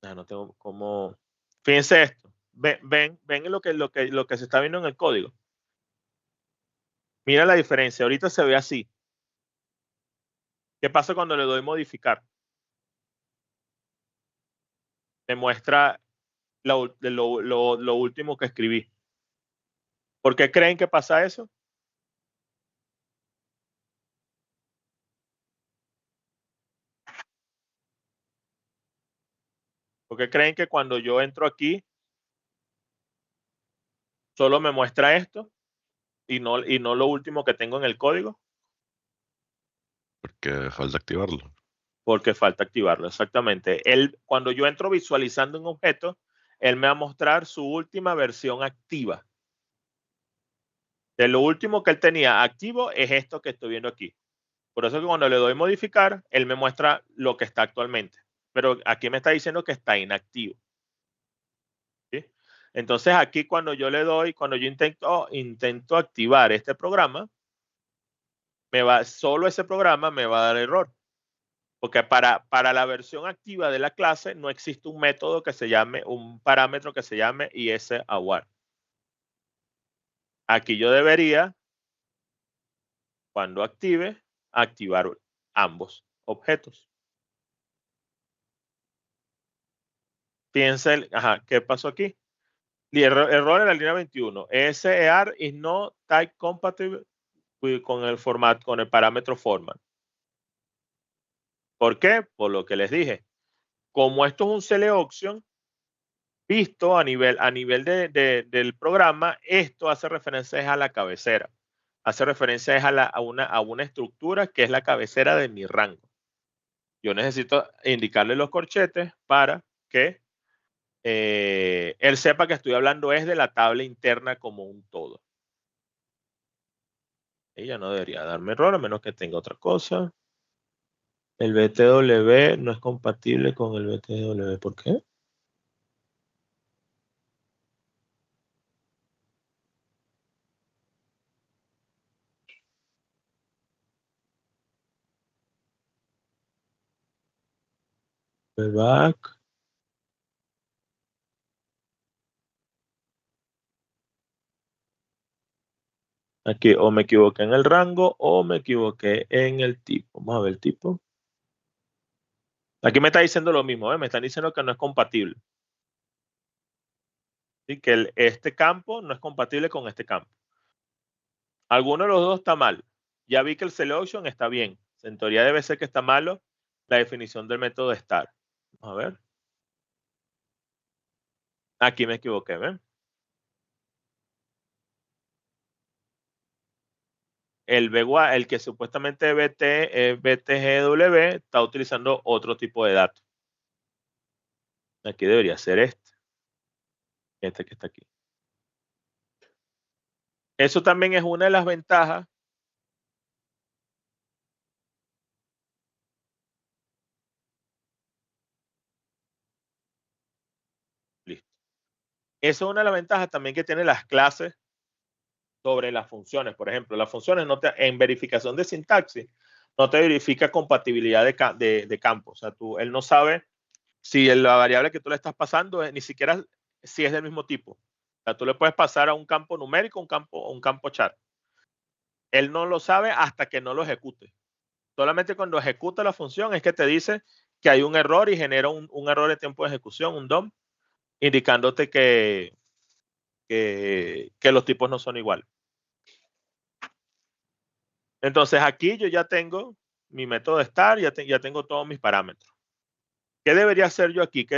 Speaker 1: No tengo cómo. Fíjense esto. Ven lo que se está viendo en el código. Mira la diferencia. Ahorita se ve así. ¿Qué pasa cuando le doy modificar? Me muestra lo último que escribí. ¿Por qué creen que pasa eso? ¿Por qué creen que cuando yo entro aquí solo me muestra esto y no lo último que tengo en el código?
Speaker 3: Porque falta activarlo.
Speaker 1: Porque falta activarlo, exactamente. Cuando yo entro visualizando un objeto, él me va a mostrar su última versión activa. De lo último que él tenía activo es esto que estoy viendo aquí. Por eso que cuando le doy modificar, él me muestra lo que está actualmente. Pero aquí me está diciendo que está inactivo. ¿Sí? Entonces aquí cuando yo intento activar este programa, solo ese programa me va a dar error. Porque para la versión activa de la clase no existe un método que se llame, un parámetro que se llame isAware. Aquí yo debería, cuando active, activar ambos objetos. Fíjense, ¿qué pasó aquí? Error en la línea 21. SER is not type compatible con el parámetro format. ¿Por qué? Por lo que les dije. Como esto es un Selection, visto a nivel del programa, esto hace referencia a la cabecera. Hace referencia a una estructura que es la cabecera de mi rango. Yo necesito indicarle los corchetes para que él sepa que estoy hablando es de la tabla interna como un todo. Ella no debería darme error a menos que tenga otra cosa. El BTW no es compatible con el BTW. ¿Por qué? Back. Aquí o me equivoqué en el rango o me equivoqué en el tipo. Vamos a ver el tipo. Aquí me está diciendo lo mismo, me están diciendo que no es compatible. ¿Sí? Que este campo no es compatible con este campo. Alguno de los dos está mal. Ya vi que el selection está bien. En teoría debe ser que está malo la definición del método star. Vamos a ver. Aquí me equivoqué, ¿ven? El que supuestamente BTGW está utilizando otro tipo de datos. Aquí debería ser este que está aquí. Eso también es una de las ventajas listo. Eso es una de las ventajas también que tienen las clases sobre las funciones. Por ejemplo, las funciones en verificación de sintaxis no te verifica compatibilidad de campos. O sea, él no sabe si la variable que tú le estás pasando ni siquiera si es del mismo tipo. O sea, tú le puedes pasar a un campo numérico, un campo char. Él no lo sabe hasta que no lo ejecute. Solamente cuando ejecuta la función es que te dice que hay un error y genera un error de tiempo de ejecución, un DOM, indicándote que los tipos no son iguales. Entonces aquí yo ya tengo mi método de start, ya tengo todos mis parámetros. ¿Qué debería hacer yo aquí? ¿Qué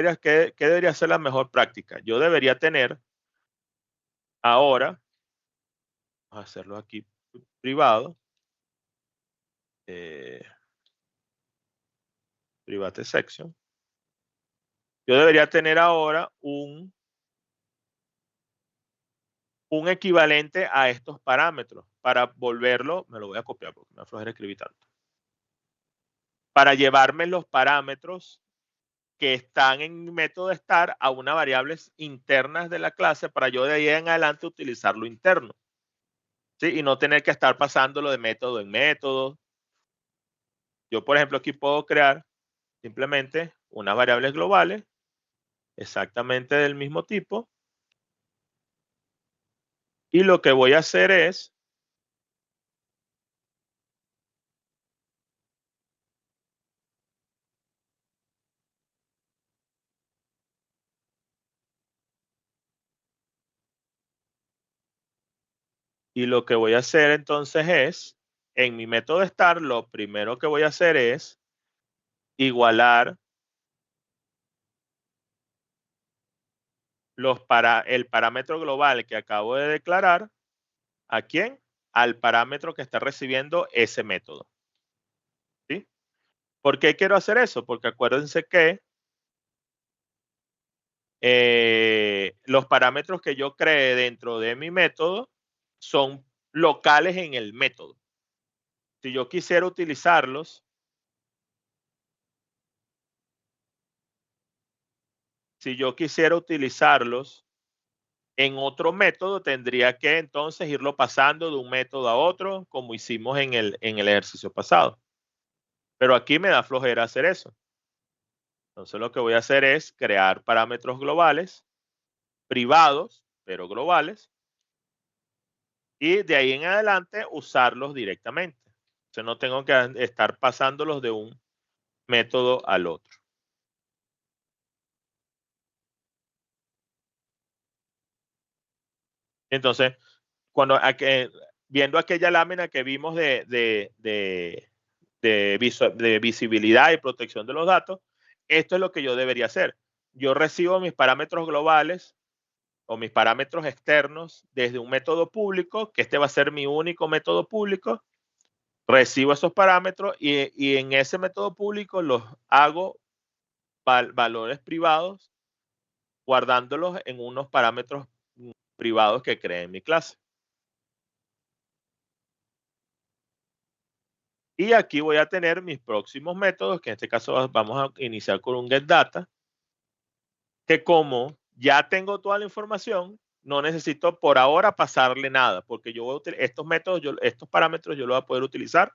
Speaker 1: debería ser la mejor práctica? Yo debería tener ahora, vamos a hacerlo aquí privado, private section. Yo debería tener ahora un equivalente a estos parámetros para volverlo, me lo voy a copiar porque me aflojera escribir tanto, para llevarme los parámetros que están en mi método start a unas variables internas de la clase para yo de ahí en adelante utilizar lo interno, ¿sí? Y no tener que estar pasándolo de método en método. Yo, por ejemplo, aquí puedo crear simplemente unas variables globales exactamente del mismo tipo. Y lo que voy a hacer es entonces es, en mi método start, lo primero que voy a hacer es igualar el parámetro global que acabo de declarar. ¿A quién? Al parámetro que está recibiendo ese método. ¿Sí? ¿Por qué quiero hacer eso? Porque acuérdense que los parámetros que yo cree dentro de mi método son locales en el método. Si yo quisiera utilizarlos, en otro método, tendría que entonces irlo pasando de un método a otro, como hicimos en el ejercicio pasado. Pero aquí me da flojera hacer eso. Entonces lo que voy a hacer es crear parámetros globales, privados, pero globales, y de ahí en adelante usarlos directamente. Entonces no tengo que estar pasándolos de un método al otro. Entonces, viendo aquella lámina que vimos de visibilidad y protección de los datos, esto es lo que yo debería hacer. Yo recibo mis parámetros globales o mis parámetros externos desde un método público, que este va a ser mi único método público. Recibo esos parámetros y en ese método público los hago valores privados, guardándolos en unos parámetros privados que creé en mi clase. Y aquí voy a tener mis próximos métodos, que en este caso vamos a iniciar con un getData, que como ya tengo toda la información, no necesito por ahora pasarle nada, porque yo voy a estos métodos, estos parámetros yo los voy a poder utilizar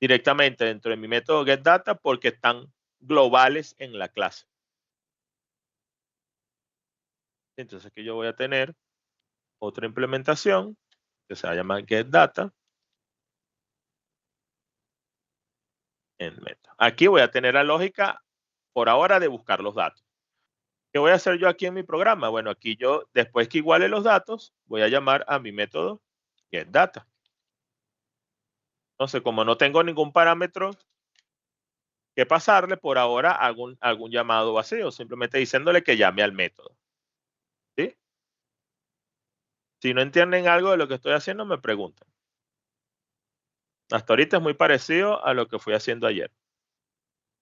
Speaker 1: directamente dentro de mi método getData porque están globales en la clase. Entonces aquí yo voy a tener otra implementación que se va a llamar getData en método. Aquí voy a tener la lógica por ahora de buscar los datos. ¿Qué voy a hacer yo aquí en mi programa? Bueno, aquí yo, después que iguale los datos, voy a llamar a mi método getData. Entonces, como no tengo ningún parámetro que pasarle, por ahora hago algún llamado vacío, simplemente diciéndole que llame al método. Si no entienden algo de lo que estoy haciendo, me preguntan. Hasta ahorita es muy parecido a lo que fui haciendo ayer.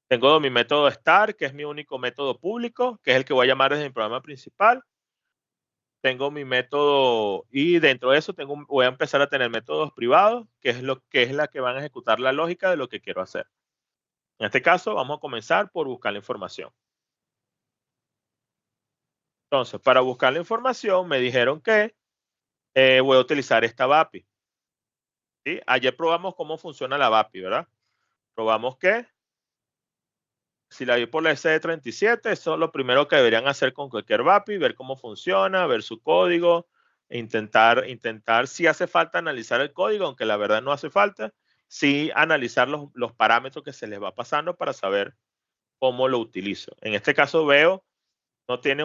Speaker 1: Tengo mi método STAR, que es mi único método público, que es el que voy a llamar desde mi programa principal. Tengo mi método y dentro de eso voy a empezar a tener métodos privados, que es la que van a ejecutar la lógica de lo que quiero hacer. En este caso, vamos a comenzar por buscar la información. Entonces, para buscar la información, me dijeron que voy a utilizar esta VAPI. ¿Sí? Ayer probamos cómo funciona la VAPI, ¿verdad? Probamos que si la vi por la SD37, eso es lo primero que deberían hacer con cualquier VAPI, ver cómo funciona, ver su código, intentar si hace falta analizar el código, aunque la verdad no hace falta, sí analizar los parámetros que se les va pasando para saber cómo lo utilizo. En este caso veo, no tiene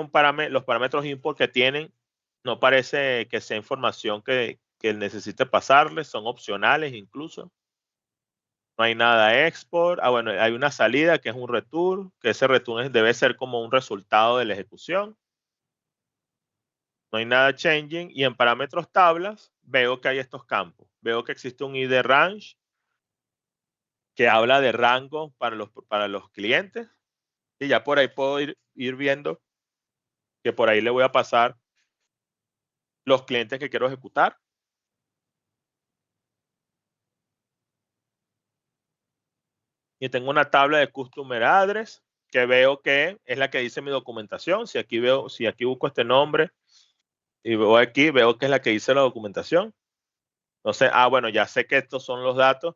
Speaker 1: los parámetros import que tienen, no parece que sea información que necesite pasarles, son opcionales incluso. No hay nada export. Bueno, hay una salida que es un return, que ese return debe ser como un resultado de la ejecución. No hay nada changing. Y en parámetros tablas, veo que hay estos campos. Veo que existe un ID range que habla de rango para los clientes. Y ya por ahí puedo ir viendo que por ahí le voy a pasar los clientes que quiero ejecutar. Y tengo una tabla de customer address que veo que es la que dice mi documentación. Si aquí busco este nombre y veo aquí, veo que es la que dice la documentación. Entonces, bueno, ya sé que estos son los datos.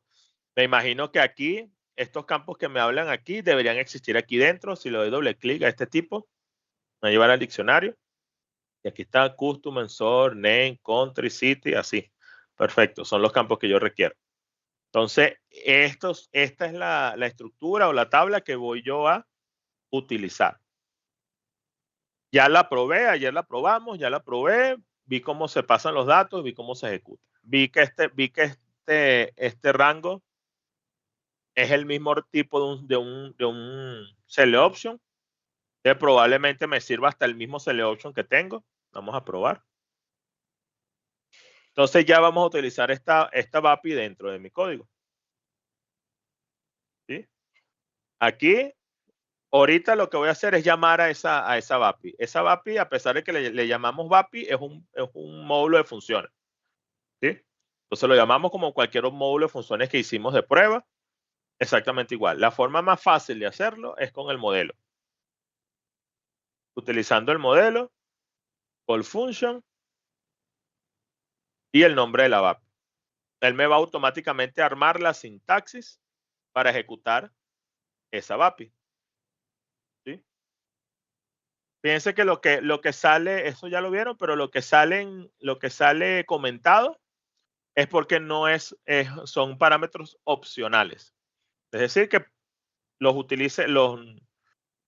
Speaker 1: Me imagino que aquí, estos campos que me hablan aquí, deberían existir aquí dentro. Si le doy doble clic a este tipo, me va a llevar al diccionario. Y aquí está Custom, Source, Name, Country, City, así. Perfecto, son los campos que yo requiero. Entonces, esta es la estructura o la tabla que voy yo a utilizar. Ya la probé, ayer la probamos, ya la probé, vi cómo se pasan los datos, vi cómo se ejecuta. Vi que este rango es el mismo tipo de un select option, que probablemente me sirva hasta el mismo select option que tengo. Vamos a probar. Entonces ya vamos a utilizar esta VAPI dentro de mi código. ¿Sí? Aquí, ahorita lo que voy a hacer es llamar a esa VAPI. Esa VAPI, a pesar de que le llamamos VAPI, es un módulo de funciones. ¿Sí? Entonces lo llamamos como cualquier módulo de funciones que hicimos de prueba. Exactamente igual. La forma más fácil de hacerlo es con el modelo. Utilizando el modelo, call function y el nombre de la VAPI. Él me va automáticamente a armar la sintaxis para ejecutar esa VAPI. ¿Sí? Fíjense que lo que sale, eso ya lo vieron, pero lo que sale comentado es porque son parámetros opcionales. Es decir, que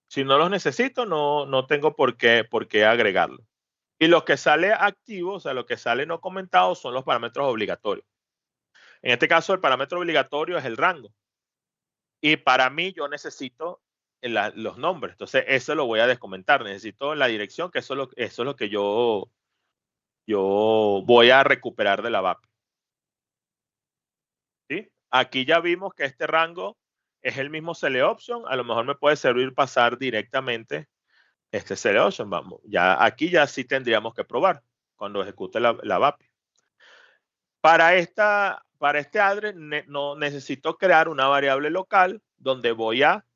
Speaker 1: si no los necesito, no tengo por qué agregarlo. Y lo que sale activo, o sea, lo que sale no comentado, son los parámetros obligatorios. En este caso, el parámetro obligatorio es el rango. Y para mí, yo necesito los nombres. Entonces, eso lo voy a descomentar. Necesito la dirección, que eso es lo que yo voy a recuperar de la VAPI. ¿Sí? Aquí ya vimos que este rango es el mismo select option. A lo mejor me puede servir pasar directamente este select option. Vamos, aquí ya sí tendríamos que probar cuando ejecute la VAPI. Para este address no necesito crear una variable local donde voy a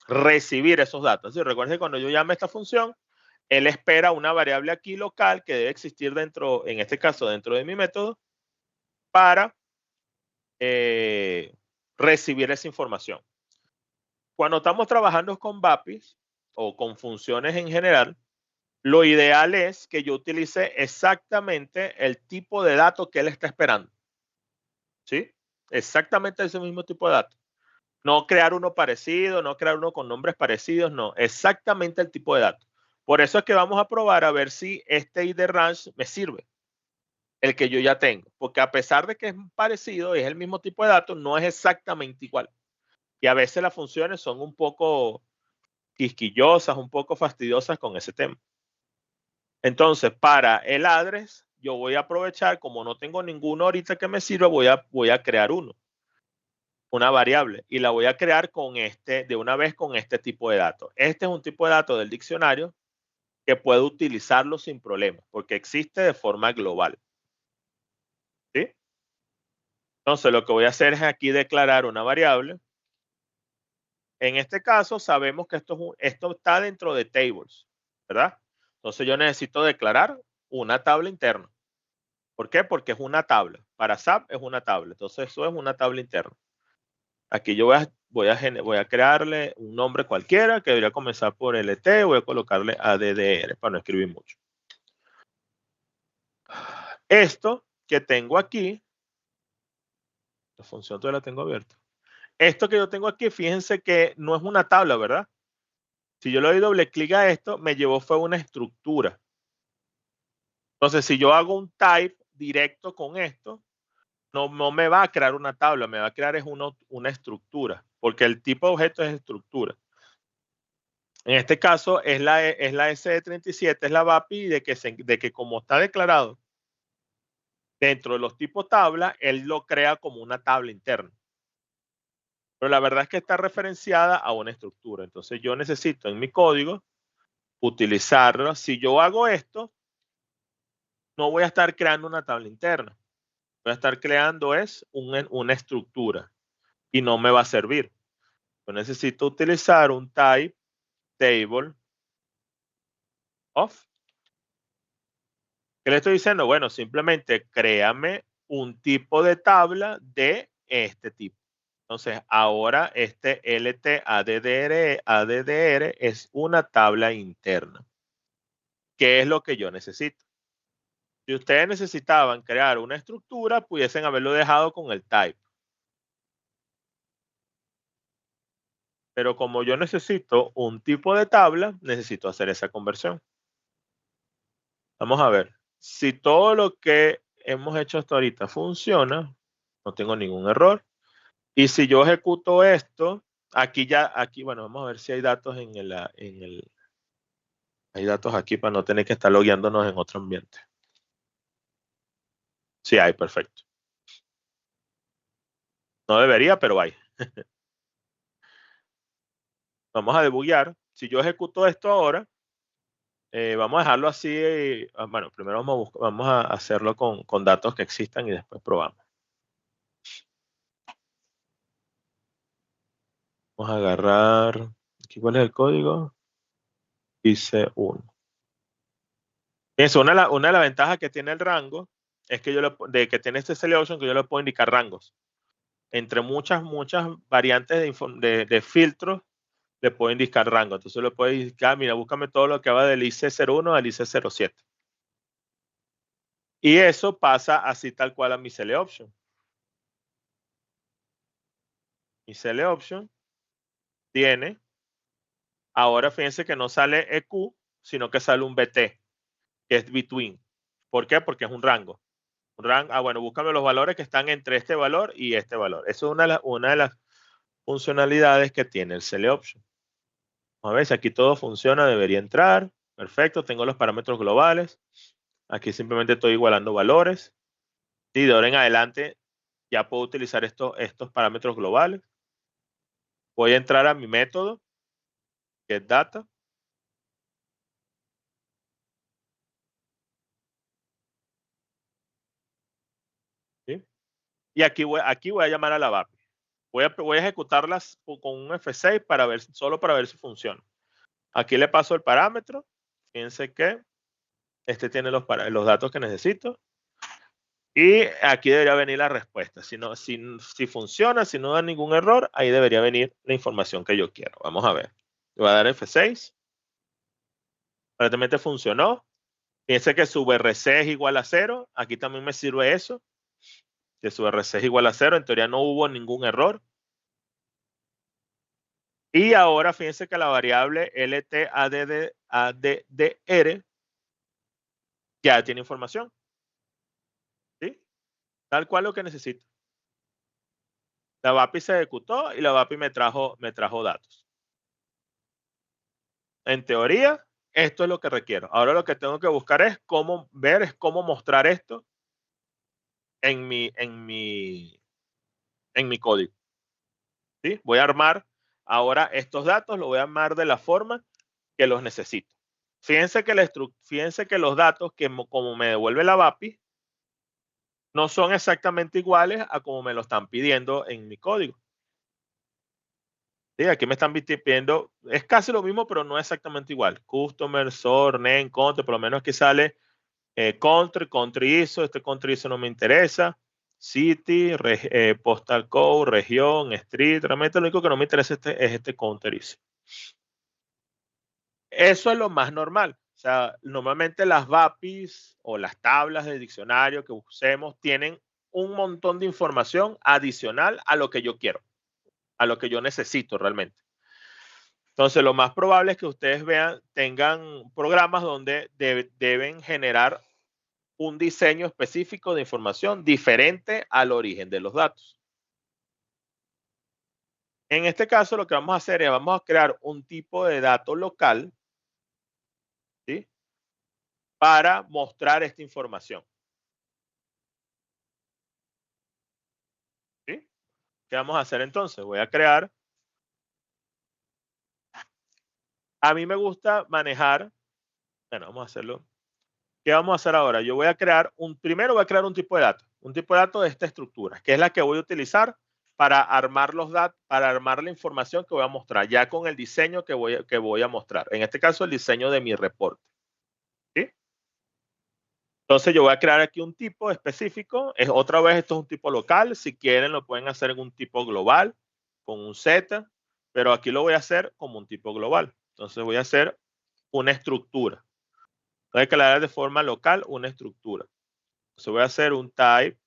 Speaker 1: recibir esos datos. ¿Sí? Recuerden que cuando yo llame esta función, él espera una variable aquí local que debe existir dentro, en este caso, dentro de mi método, para recibir esa información. Cuando estamos trabajando con VAPIs o con funciones en general, lo ideal es que yo utilice exactamente el tipo de datos que él está esperando. ¿Sí? Exactamente ese mismo tipo de datos. No crear uno parecido, no crear uno con nombres parecidos, no. Exactamente el tipo de datos. Por eso es que vamos a probar a ver si este ID range me sirve. El que yo ya tengo. Porque a pesar de que es parecido, es el mismo tipo de datos, no es exactamente igual. Y a veces las funciones son un poco quisquillosas, un poco fastidiosas con ese tema. Entonces, para el address, yo voy a aprovechar, como no tengo ninguno ahorita que me sirva, voy a crear una variable, y la voy a crear de una vez con este tipo de datos. Este es un tipo de datos del diccionario que puedo utilizarlo sin problema, porque existe de forma global. ¿Sí? Entonces, lo que voy a hacer es aquí declarar una variable. En este caso, sabemos que esto está dentro de tables, ¿verdad? Entonces, yo necesito declarar una tabla interna. ¿Por qué? Porque es una tabla. Para SAP es una tabla. Entonces, eso es una tabla interna. Aquí yo voy a crearle un nombre cualquiera que debería comenzar por LT. Voy a colocarle ADDR para no escribir mucho. Esto que tengo aquí, la función todavía la tengo abierta. Esto que yo tengo aquí, fíjense que no es una tabla, ¿verdad? Si yo le doy doble clic a esto, me llevó fue una estructura. Entonces, si yo hago un type directo con esto, no me va a crear una tabla, me va a crear es una estructura, porque el tipo de objeto es estructura. En este caso es la SD37, es la VAPI de que como está declarado dentro de los tipos tabla, él lo crea como una tabla interna. Pero la verdad es que está referenciada a una estructura. Entonces yo necesito en mi código utilizarlo. Si yo hago esto, no voy a estar creando una tabla interna. Voy a estar creando es una estructura y no me va a servir. Yo necesito utilizar un type table of. ¿Qué le estoy diciendo? Bueno, simplemente créame un tipo de tabla de este tipo. Entonces, ahora este ADDR es una tabla interna. ¿Qué es lo que yo necesito? Si ustedes necesitaban crear una estructura, pudiesen haberlo dejado con el type. Pero como yo necesito un tipo de tabla, necesito hacer esa conversión. Vamos a ver. Si todo lo que hemos hecho hasta ahorita funciona, no tengo ningún error. Y si yo ejecuto esto, aquí, bueno, vamos a ver si hay datos hay datos aquí para no tener que estar logueándonos en otro ambiente. Sí hay, perfecto. No debería, pero hay. Vamos a debuguear. Si yo ejecuto esto ahora, vamos a dejarlo así. Bueno, primero vamos a hacerlo con datos que existan y después probamos. Vamos a agarrar. Aquí, ¿cuál es el código? Dice 1. Fíjense, una de las ventajas que tiene el rango es que que tiene este selection, que yo le puedo indicar rangos. Entre muchas variantes de filtros, le puedo indicar rango. Entonces le puedo indicar, mira, búscame todo lo que va del IC01 al IC07. Y eso pasa así tal cual a mi selection. Mi selection tiene, ahora fíjense que no sale EQ, sino que sale un BT, que es between. ¿Por qué? Porque es un rango. Bueno, búscame los valores que están entre este valor y este valor. Eso es una de las funcionalidades que tiene el selection. A ver si aquí todo funciona, debería entrar. Perfecto, tengo los parámetros globales. Aquí simplemente estoy igualando valores. Y de ahora en adelante ya puedo utilizar estos parámetros globales. Voy a entrar a mi método, getData. ¿Sí? Y aquí voy a llamar a la VAPI. Voy a ejecutarlas con un F6 solo para ver si funciona. Aquí le paso el parámetro. Fíjense que este tiene los datos que necesito. Y aquí debería venir la respuesta. Si funciona, si no da ningún error, ahí debería venir la información que yo quiero. Vamos a ver. Le voy a dar F6. Aparentemente funcionó. Fíjense que su RC es igual a 0. Aquí también me sirve eso. Que su RC es igual a 0. En teoría no hubo ningún error. Y ahora fíjense que la variable LTADDR ya tiene información. ¿Sí? Tal cual lo que necesito. La VAPI se ejecutó y la VAPI me trajo datos. En teoría, esto es lo que requiero. Ahora lo que tengo que buscar es cómo mostrar esto en mi código. ¿Sí? Voy a armar ahora estos datos, lo voy a armar de la forma que los necesito. Fíjense que los datos como me devuelve la BAPI no son exactamente iguales a como me lo están pidiendo en mi código. Sí, aquí me están pidiendo, es casi lo mismo, pero no exactamente igual. Customer, source, name, country, por lo menos aquí sale country ISO, este country ISO no me interesa. City, postal code, región, street. Realmente lo único que no me interesa es este country ISO. Eso es lo más normal. O sea, normalmente las BAPIs o las tablas de diccionario que usemos tienen un montón de información adicional a lo que yo quiero, a lo que yo necesito realmente. Entonces, lo más probable es que ustedes tengan programas donde deben generar un diseño específico de información diferente al origen de los datos. En este caso, lo que vamos a hacer es vamos a crear un tipo de dato local, ¿sí? Para mostrar esta información. ¿Sí? ¿Qué vamos a hacer entonces? Voy a crear. A mí me gusta manejar. Bueno, vamos a hacerlo. ¿Qué vamos a hacer ahora? Yo voy a crear primero voy a crear un tipo de dato. Un tipo de dato de esta estructura, que es la que voy a utilizar para armar los datos, para armar la información que voy a mostrar, ya con el diseño que voy a mostrar. En este caso, el diseño de mi reporte. ¿Sí? Entonces, yo voy a crear aquí un tipo específico. Otra vez, esto es un tipo local. Si quieren, lo pueden hacer en un tipo global, con un Z, pero aquí lo voy a hacer como un tipo global. Entonces, voy a hacer una estructura. Voy a crear de forma local una estructura. Entonces, voy a hacer un type.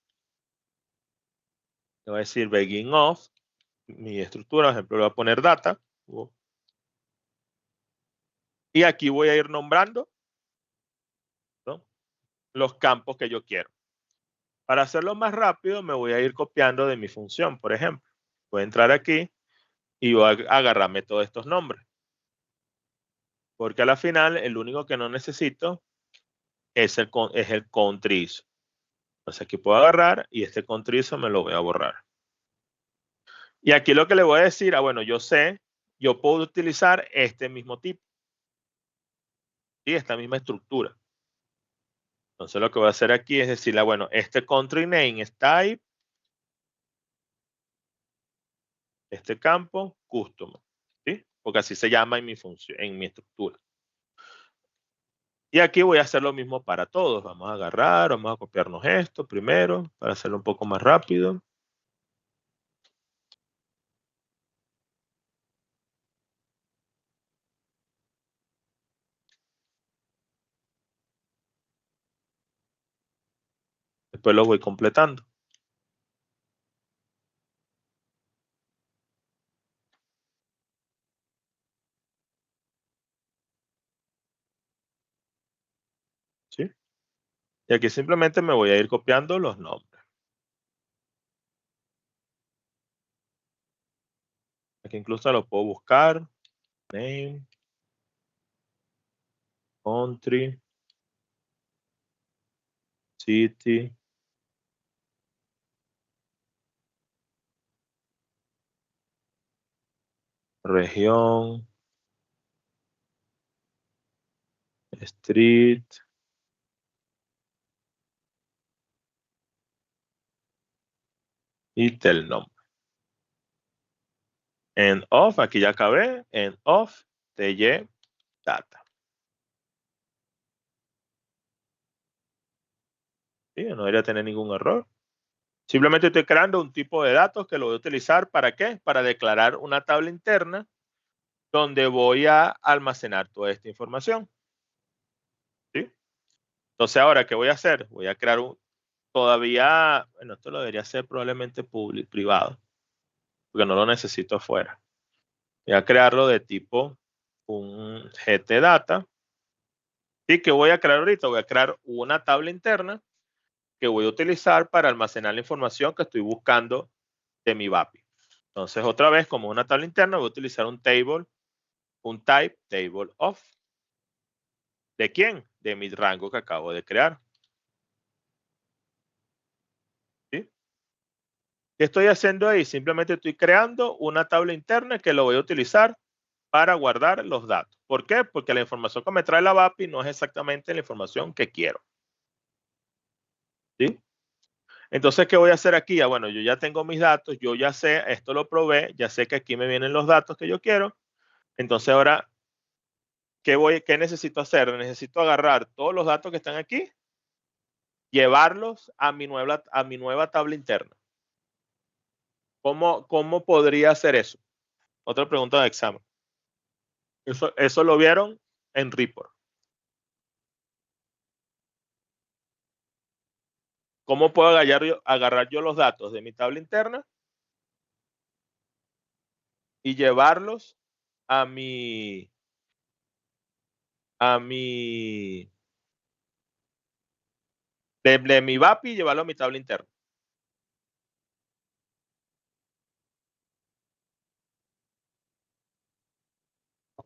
Speaker 1: Le voy a decir begin of. Mi estructura, por ejemplo, le voy a poner data. Y aquí voy a ir nombrando, ¿no?, los campos que yo quiero. Para hacerlo más rápido, me voy a ir copiando de mi función, por ejemplo. Voy a entrar aquí y voy a agarrarme todos estos nombres. Porque a la final, el único que no necesito es el country ISO. Entonces aquí puedo agarrar y este country ISO me lo voy a borrar. Y aquí lo que le voy a decir, bueno, yo puedo utilizar este mismo tipo. Y esta misma estructura. Entonces lo que voy a hacer aquí es decirle, bueno, este country name es type, este campo, customer, ¿sí? Porque así se llama en mi función, en mi estructura. Y aquí voy a hacer lo mismo para todos. Vamos a agarrar, vamos a copiarnos esto primero para hacerlo un poco más rápido. Después lo voy completando. ¿Sí? Y aquí simplemente me voy a ir copiando los nombres. Aquí incluso lo puedo buscar. Name. Country. City. Región. Street. Y el nombre. End of, aquí ya acabé. End of, TY, data. ¿Sí? No debería tener ningún error. Simplemente estoy creando un tipo de datos que lo voy a utilizar ¿para qué? Para declarar una tabla interna donde voy a almacenar toda esta información. ¿Sí? Entonces, ahora, ¿qué voy a hacer? Voy a crear bueno, esto lo debería hacer probablemente público, privado, porque no lo necesito afuera. Voy a crearlo de tipo un GTData. ¿Y qué voy a crear ahorita? Voy a crear una tabla interna que voy a utilizar para almacenar la información que estoy buscando de mi BAPI. Entonces, otra vez, como una tabla interna, voy a utilizar un type table of. ¿De quién? De mi rango que acabo de crear. ¿Sí? ¿Qué estoy haciendo ahí? Simplemente estoy creando una tabla interna que lo voy a utilizar para guardar los datos. ¿Por qué? Porque la información que me trae la BAPI no es exactamente la información que quiero. ¿Sí? Entonces, ¿qué voy a hacer aquí? Bueno, yo ya tengo mis datos, yo ya sé, esto lo probé, ya sé que aquí me vienen los datos que yo quiero. Entonces, ahora, ¿qué necesito hacer? Necesito agarrar todos los datos que están aquí, llevarlos a mi nueva tabla interna. ¿Cómo podría hacer eso? Otra pregunta de examen. Eso lo vieron en report. ¿Cómo puedo agarrar yo los datos de mi tabla interna y llevarlos a mi de mi BAPI y llevarlo a mi tabla interna?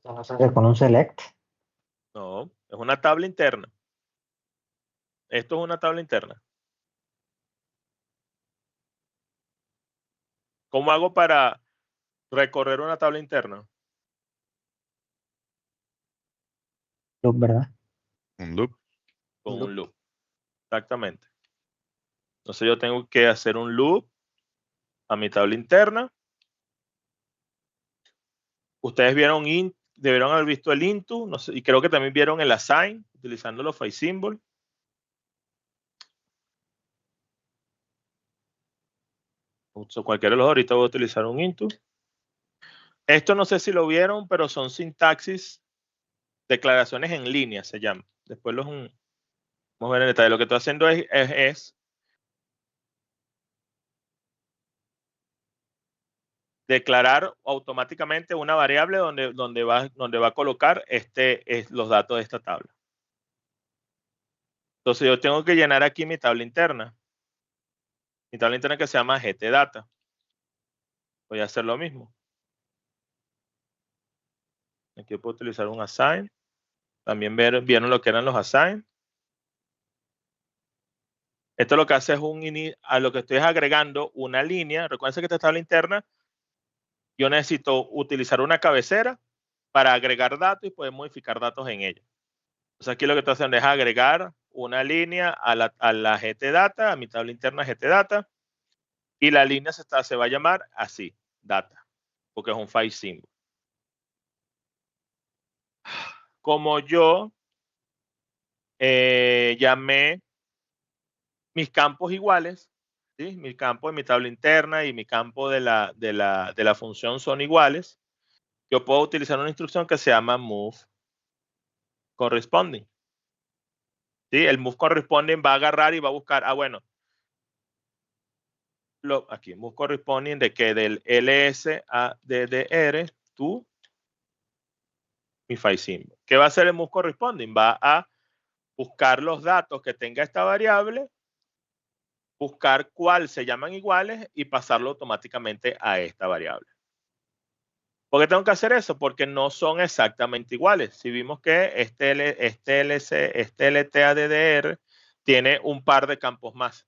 Speaker 7: ¿No se hace con un select?
Speaker 1: No, es una tabla interna. Esto es una tabla interna. ¿Cómo hago para recorrer una tabla interna?
Speaker 7: Loop, ¿verdad?
Speaker 3: Un loop.
Speaker 1: Con un loop. Exactamente. Entonces yo tengo que hacer un loop a mi tabla interna. Ustedes debieron haber visto el into, no sé, y creo que también vieron el assign utilizando los file symbol. Cualquiera de los dos, ahorita voy a utilizar un into. Esto no sé si lo vieron, pero son sintaxis, declaraciones en línea se llama. Después vamos a ver en detalle. Lo que estoy haciendo es declarar automáticamente una variable donde va a colocar los datos de esta tabla. Entonces yo tengo que llenar aquí mi tabla interna. Mi tabla interna que se llama GTData. Voy a hacer lo mismo. Aquí puedo utilizar un assign. También vieron lo que eran los assign. Esto lo que hace es a lo que estoy agregando una línea. Recuerden que esta tabla interna, yo necesito utilizar una cabecera para agregar datos y poder modificar datos en ella. Entonces aquí lo que estoy haciendo es agregar una línea a la GTData, a mi tabla interna GTData, y la línea se va a llamar así, data, porque es un file symbol. Como yo llamé mis campos iguales, ¿sí? Mi campo de mi tabla interna y mi campo de la función son iguales, yo puedo utilizar una instrucción que se llama move corresponding. ¿Sí? El move corresponding va a agarrar y va a buscar, bueno, aquí move corresponding de que del ls a ddr to mi file symbol. ¿Qué va a hacer el move corresponding? Va a buscar los datos que tenga esta variable, buscar cuál se llaman iguales y pasarlo automáticamente a esta variable. ¿Por qué tengo que hacer eso? Porque no son exactamente iguales. Si vimos que este LTADDR tiene un par de campos más.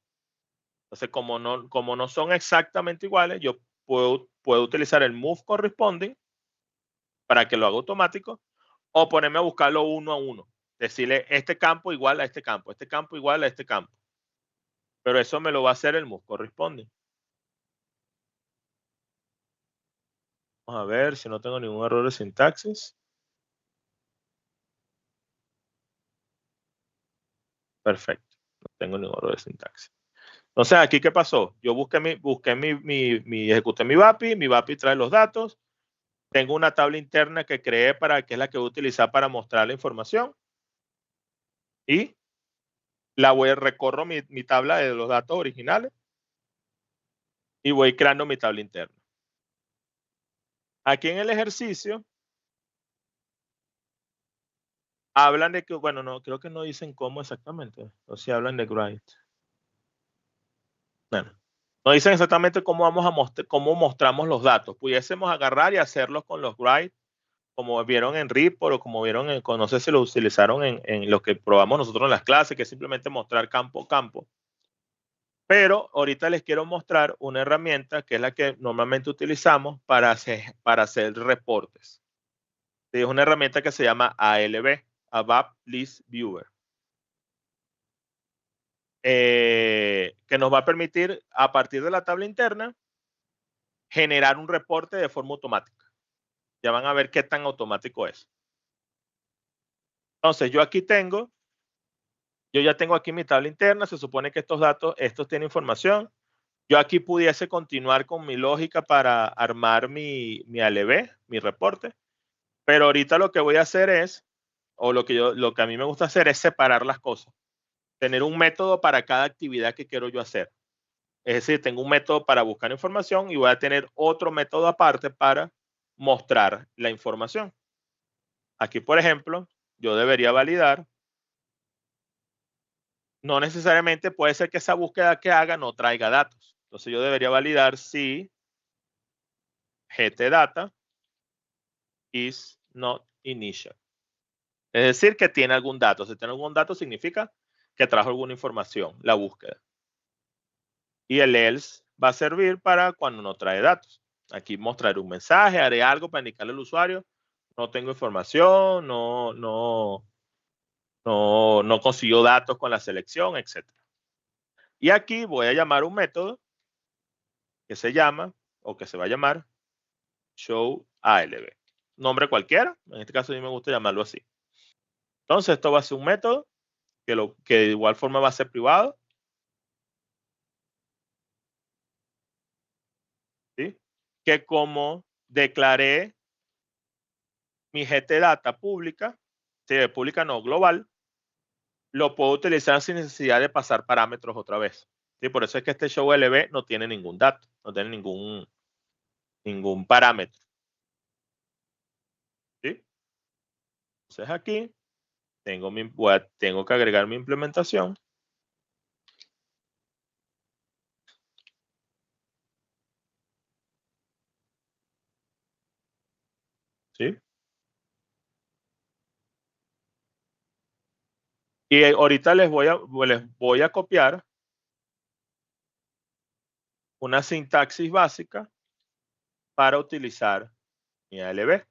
Speaker 1: Entonces, como no son exactamente iguales, yo puedo utilizar el move corresponding para que lo haga automático o ponerme a buscarlo uno a uno. Decirle este campo igual a este campo, este campo igual a este campo. Pero eso me lo va a hacer el move corresponding. Vamos a ver si no tengo ningún error de sintaxis. Perfecto, no tengo ningún error de sintaxis. Entonces, ¿aquí qué pasó? Yo ejecuté mi BAPI trae los datos. Tengo una tabla interna que creé que es la que voy a utilizar para mostrar la información. Y recorro mi tabla de los datos originales y voy creando mi tabla interna. Aquí en el ejercicio hablan de que, bueno, no, creo que no dicen cómo exactamente. O si hablan de write. Bueno, no dicen exactamente cómo mostramos los datos. Pudiésemos agarrar y hacerlos con los write como vieron en Report o como vieron no sé si lo utilizaron en lo que probamos nosotros en las clases, que es simplemente mostrar campo a campo. Pero ahorita les quiero mostrar una herramienta que es la que normalmente utilizamos para hacer reportes. Es una herramienta que se llama ALB, ABAP List Viewer. Que nos va a permitir, a partir de la tabla interna, generar un reporte de forma automática. Ya van a ver qué tan automático es. Entonces, yo ya tengo aquí mi tabla interna, se supone que estos tienen información. Yo aquí pudiese continuar con mi lógica para armar mi ALB, mi reporte, pero ahorita lo que voy a hacer es, o lo que a mí me gusta hacer es separar las cosas. Tener un método para cada actividad que quiero yo hacer. Es decir, tengo un método para buscar información y voy a tener otro método aparte para mostrar la información. Aquí, por ejemplo, yo debería validar. No necesariamente puede ser que esa búsqueda que haga no traiga datos. Entonces yo debería validar si getData is not initial. Es decir, que tiene algún dato. Si tiene algún dato significa que trajo alguna información, la búsqueda. Y el else va a servir para cuando no trae datos. Aquí mostraré un mensaje, haré algo para indicarle al usuario, no tengo información, no consiguió datos con la selección, etc. Y aquí voy a llamar un método que se llama, o que se va a llamar, showALB. Nombre cualquiera, en este caso a mí me gusta llamarlo así. Entonces esto va a ser un método que de igual forma va a ser privado. ¿Sí? Que como declaré mi getData pública, pública no global, lo puedo utilizar sin necesidad de pasar parámetros otra vez. ¿Sí? Por eso es que este showLB no tiene ningún dato, no tiene ningún parámetro. ¿Sí? Entonces aquí tengo que agregar mi implementación. ¿Sí? Y ahorita les voy a copiar una sintaxis básica para utilizar mi ALB.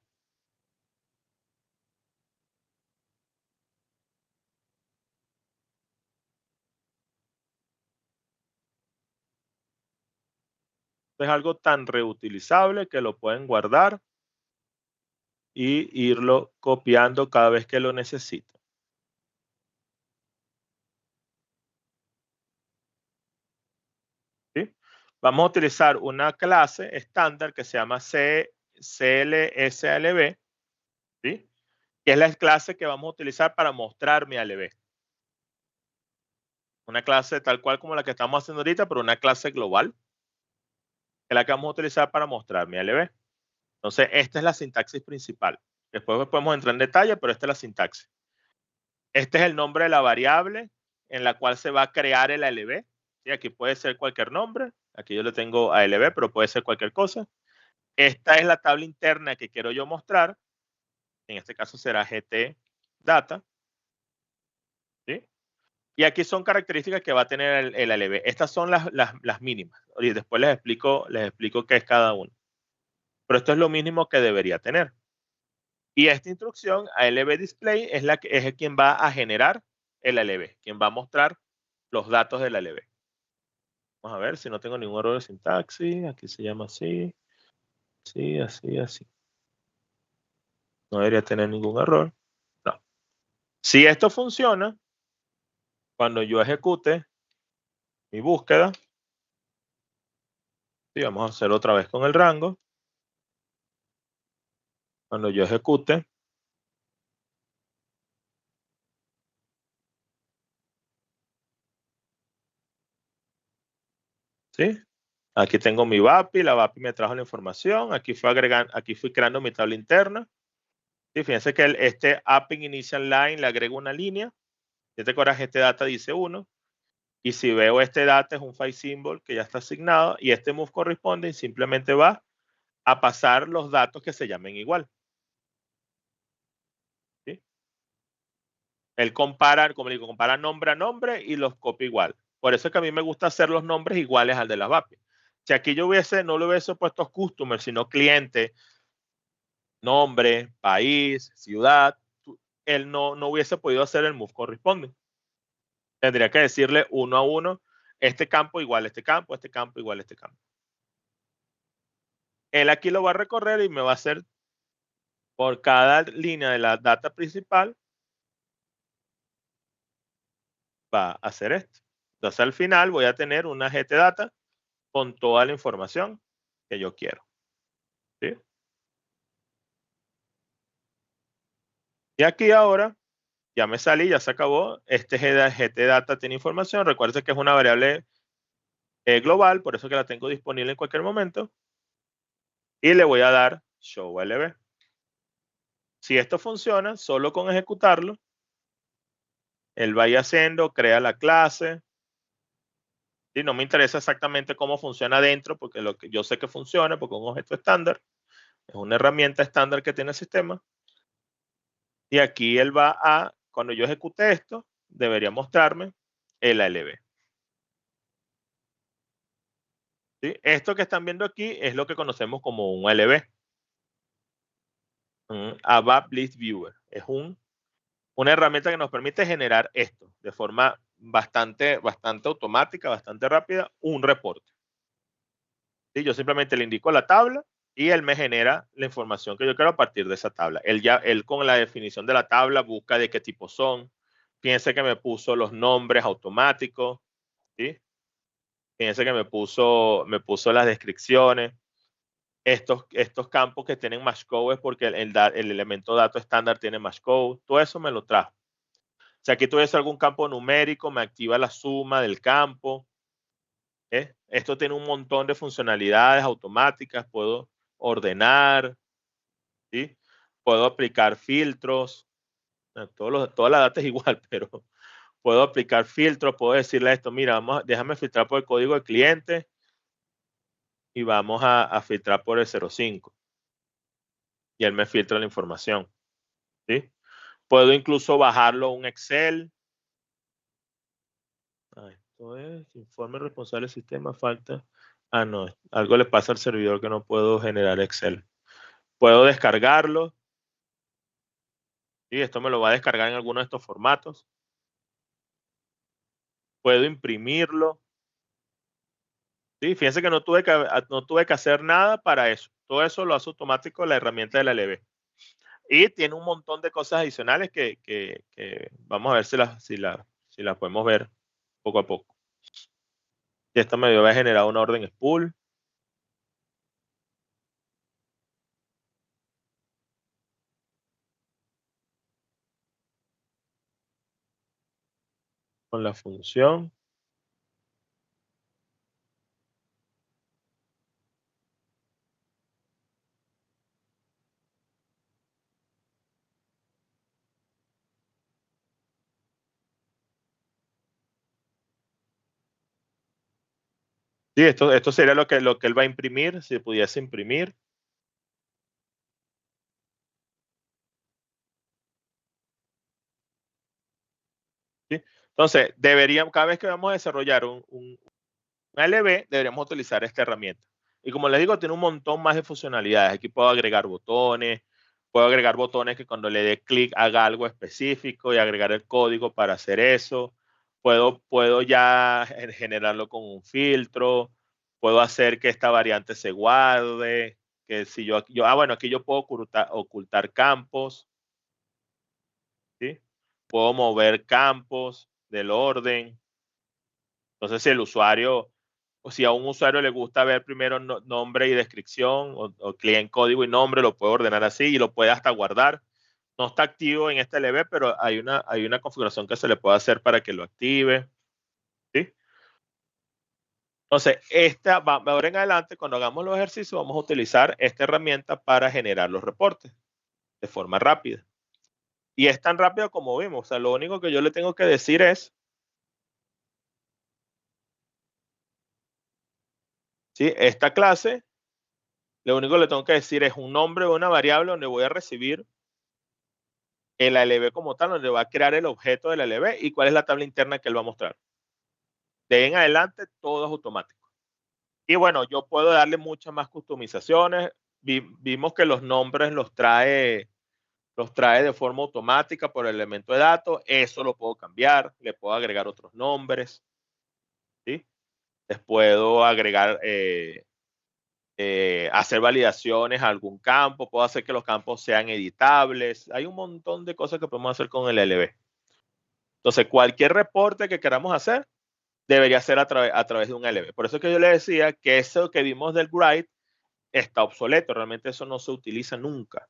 Speaker 1: Es algo tan reutilizable que lo pueden guardar y irlo copiando cada vez que lo necesiten. ¿Sí? Vamos a utilizar una clase estándar que se llama CLSALB, ¿sí? Que es la clase que vamos a utilizar para mostrar mi ALB. Una clase tal cual como la que estamos haciendo ahorita, pero una clase global, que es la que vamos a utilizar para mostrar mi ALB. Entonces, esta es la sintaxis principal. Después podemos entrar en detalle, pero esta es la sintaxis. Este es el nombre de la variable en la cual se va a crear el ALB. ¿Sí? Aquí puede ser cualquier nombre. Aquí yo le tengo ALB, pero puede ser cualquier cosa. Esta es la tabla interna que quiero yo mostrar. En este caso será getData. ¿Sí? Y aquí son características que va a tener el ALB. Estas son las mínimas. Y después les explico qué es cada uno. Pero esto es lo mínimo que debería tener. Y esta instrucción, ALB display, es quien va a generar el ALB, quien va a mostrar los datos del ALB. Vamos a ver si no tengo ningún error de sintaxis. Aquí se llama así. Sí, así, así. No debería tener ningún error. No. Si esto funciona, cuando yo ejecute mi búsqueda, sí, vamos a hacerlo otra vez con el rango. Cuando yo ejecute, ¿sí? Aquí tengo mi VAPI, la VAPI me trajo la información, aquí fui creando mi tabla interna. Sí, fíjense que este apping initial line le agrego una línea. Si te acuerdas, este data dice 1. Y si veo este data es un file symbol que ya está asignado y este move corresponde y simplemente va a pasar los datos que se llamen igual. Él compara, como digo, compara nombre a nombre y los copia igual. Por eso es que a mí me gusta hacer los nombres iguales al de las VAPI. Si aquí yo no le hubiese puesto customer, sino cliente, nombre, país, ciudad, él no hubiese podido hacer el move correspondiente. Tendría que decirle uno a uno, este campo igual a este campo, este campo igual a este campo. Él aquí lo va a recorrer y me va a hacer por cada línea de la data principal, va a hacer esto. Entonces al final voy a tener una GT data con toda la información que yo quiero. ¿Sí? Y aquí ahora ya me salí, ya se acabó. Este GT data tiene información. Recuerden que es una variable global, por eso que la tengo disponible en cualquier momento. Y le voy a dar show LB. Si esto funciona, solo con ejecutarlo, él va haciendo, crea la clase. ¿Sí? No me interesa exactamente cómo funciona adentro, porque lo que yo sé que funciona, porque es un objeto estándar, es una herramienta estándar que tiene el sistema. Y aquí él va a, cuando yo ejecute esto, debería mostrarme el ALB. ¿Sí? Esto que están viendo aquí es lo que conocemos como un ALB. Un ABAP List Viewer. Es una herramienta que nos permite generar esto de forma bastante automática, bastante rápida, un reporte. ¿Sí? Yo simplemente le indico la tabla y él me genera la información que yo quiero a partir de esa tabla. Él con la definición de la tabla busca de qué tipo son. Piense que me puso los nombres automáticos. ¿Sí? Fíjense que me puso las descripciones. Estos campos que tienen matchcode es porque el elemento dato estándar tiene matchcode. Todo eso me lo trajo. Si aquí tuviese algún campo numérico, me activa la suma del campo. Esto tiene un montón de funcionalidades automáticas. Puedo ordenar. ¿Sí? Puedo aplicar filtros. Toda la data es igual, pero puedo aplicar filtros. Puedo decirle a esto, mira, déjame filtrar por el código del cliente y vamos a filtrar por el 05. Y él me filtra la información. ¿Sí? Puedo incluso bajarlo a un Excel. Esto es informe responsable del sistema, falta. No, algo le pasa al servidor que no puedo generar Excel. Puedo descargarlo. ¿Sí? Esto me lo va a descargar en alguno de estos formatos. Puedo imprimirlo. ¿Sí? Fíjense que no tuve que hacer nada para eso. Todo eso lo hace automático la herramienta de la LB. Y tiene un montón de cosas adicionales que vamos a ver si las podemos ver poco a poco. Y esto me va a generar una orden spool. Con la función. Sí, esto sería lo que él va a imprimir, si pudiese imprimir. ¿Sí? Entonces, cada vez que vamos a desarrollar un LB, deberíamos utilizar esta herramienta. Y como les digo, tiene un montón más de funcionalidades. Aquí puedo agregar botones que cuando le dé clic haga algo específico y agregar el código para hacer eso. Puedo ya generarlo con un filtro. Puedo hacer que esta variante se guarde. Que si bueno, aquí yo puedo ocultar campos. ¿Sí? Puedo mover campos del orden. Entonces, si el usuario, o si a un usuario le gusta ver primero nombre y descripción, o cliente código y nombre, lo puede ordenar así y lo puede hasta guardar. No está activo en este LB, pero hay una configuración que se le puede hacer para que lo active. ¿Sí? Entonces, ahora en adelante, cuando hagamos los ejercicios, vamos a utilizar esta herramienta para generar los reportes de forma rápida. Y es tan rápido como vimos. O sea, lo único que yo le tengo que decir es, ¿sí? Esta clase, lo único que le tengo que decir es un nombre o una variable donde voy a recibir el ALB como tal, donde va a crear el objeto del ALB y cuál es la tabla interna que él va a mostrar. De ahí en adelante, todo es automático. Y bueno, yo puedo darle muchas más customizaciones. Vimos que los nombres los trae de forma automática por el elemento de datos. Eso lo puedo cambiar, le puedo agregar otros nombres, ¿sí? Les puedo agregar, hacer validaciones a algún campo, puedo hacer que los campos sean editables. Hay un montón de cosas que podemos hacer con el LB. Entonces, cualquier reporte que queramos hacer debería ser a través de un LB. Por eso es que yo le decía que eso que vimos del Grid está obsoleto. Realmente eso no se utiliza nunca.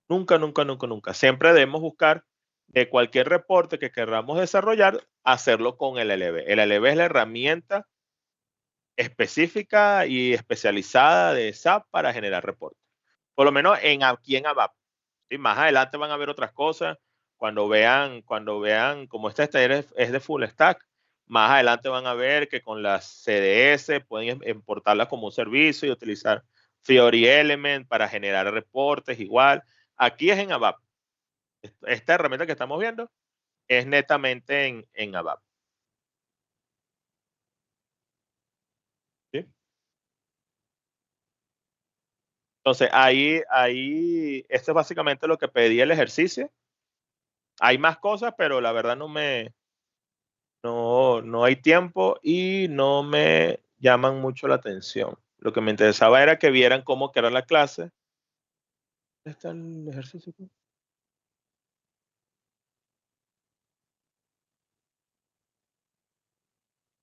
Speaker 1: Nunca, nunca, nunca, nunca. Siempre debemos buscar de cualquier reporte que queramos desarrollar, hacerlo con el LB. El LB es la herramienta específica y especializada de SAP para generar reportes. Por lo menos aquí en ABAP. ¿Sí? Más adelante van a ver otras cosas. Cuando vean como este taller es de full stack, más adelante van a ver que con las CDS pueden importarlas como un servicio y utilizar Fiori Element para generar reportes igual. Aquí es en ABAP. Esta herramienta que estamos viendo es netamente en ABAP. ¿Sí? Entonces, esto es básicamente lo que pedí el ejercicio. Hay más cosas, pero la verdad no hay tiempo y no me llaman mucho la atención. Lo que me interesaba era que vieran cómo era la clase. ¿Dónde está el ejercicio?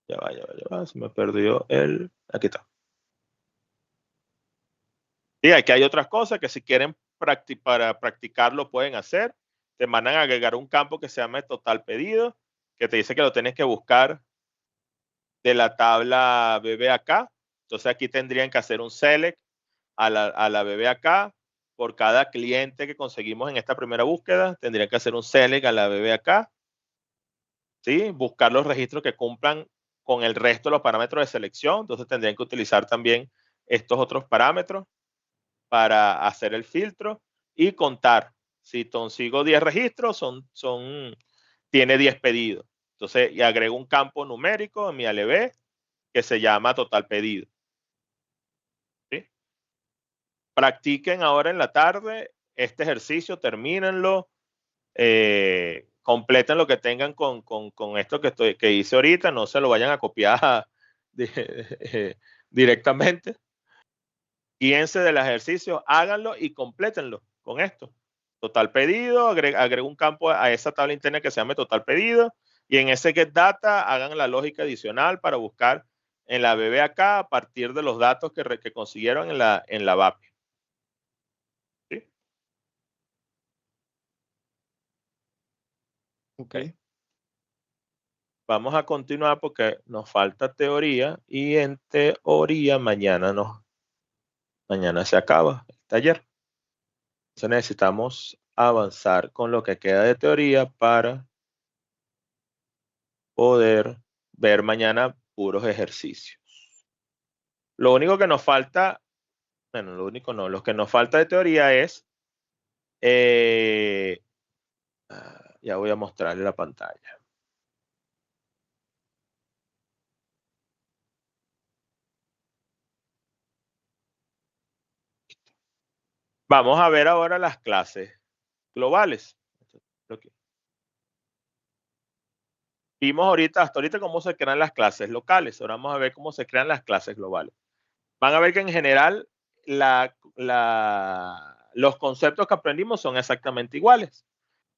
Speaker 1: Ya va, se me perdió aquí está. Sí, aquí hay otras cosas que si quieren para practicarlo pueden hacer. Te mandan a agregar un campo que se llama total pedido, que te dice que lo tienes que buscar de la tabla BBAK. Entonces aquí tendrían que hacer un select a la BBAK. Por cada cliente que conseguimos en esta primera búsqueda, tendrían que hacer un select a la BBAK. ¿Sí? Buscar los registros que cumplan con el resto de los parámetros de selección. Entonces tendrían que utilizar también estos otros parámetros para hacer el filtro y contar. Si consigo 10 registros, tiene 10 pedidos. Entonces, y agrego un campo numérico en mi ALB que se llama total pedido. ¿Sí? Practiquen ahora en la tarde este ejercicio, termínenlo, completen lo que tengan con esto que hice ahorita, no se lo vayan a copiar directamente. Guíense del ejercicio, háganlo y complétenlo con esto. Total pedido, agrego un campo a esa tabla interna que se llame total pedido y en ese get data hagan la lógica adicional para buscar en la BBAK a partir de los datos que consiguieron en la BAP. ¿Sí?
Speaker 2: Ok.
Speaker 1: Vamos a continuar porque nos falta teoría y en teoría mañana se acaba el taller. Entonces necesitamos avanzar con lo que queda de teoría para poder ver mañana puros ejercicios. Lo único que nos falta, bueno, lo único no, lo que nos falta de teoría es, ya voy a mostrarle la pantalla. Vamos a ver ahora las clases globales. Vimos hasta ahorita cómo se crean las clases locales. Ahora vamos a ver cómo se crean las clases globales. Van a ver que en general los conceptos que aprendimos son exactamente iguales.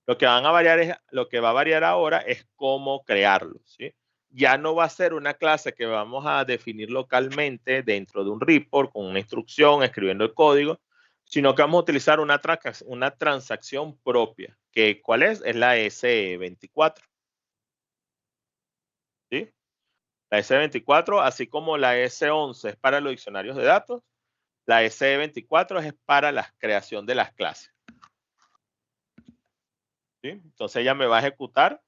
Speaker 1: Lo que va a variar ahora es cómo crearlos, ¿sí? Ya no va a ser una clase que vamos a definir localmente dentro de un report con una instrucción, escribiendo el código, sino que vamos a utilizar una transacción propia. ¿Cuál es? Es la S24. ¿Sí? La S24, así como la S11 es para los diccionarios de datos, la S24 es para la creación de las clases. ¿Sí? Entonces ella me va a ejecutar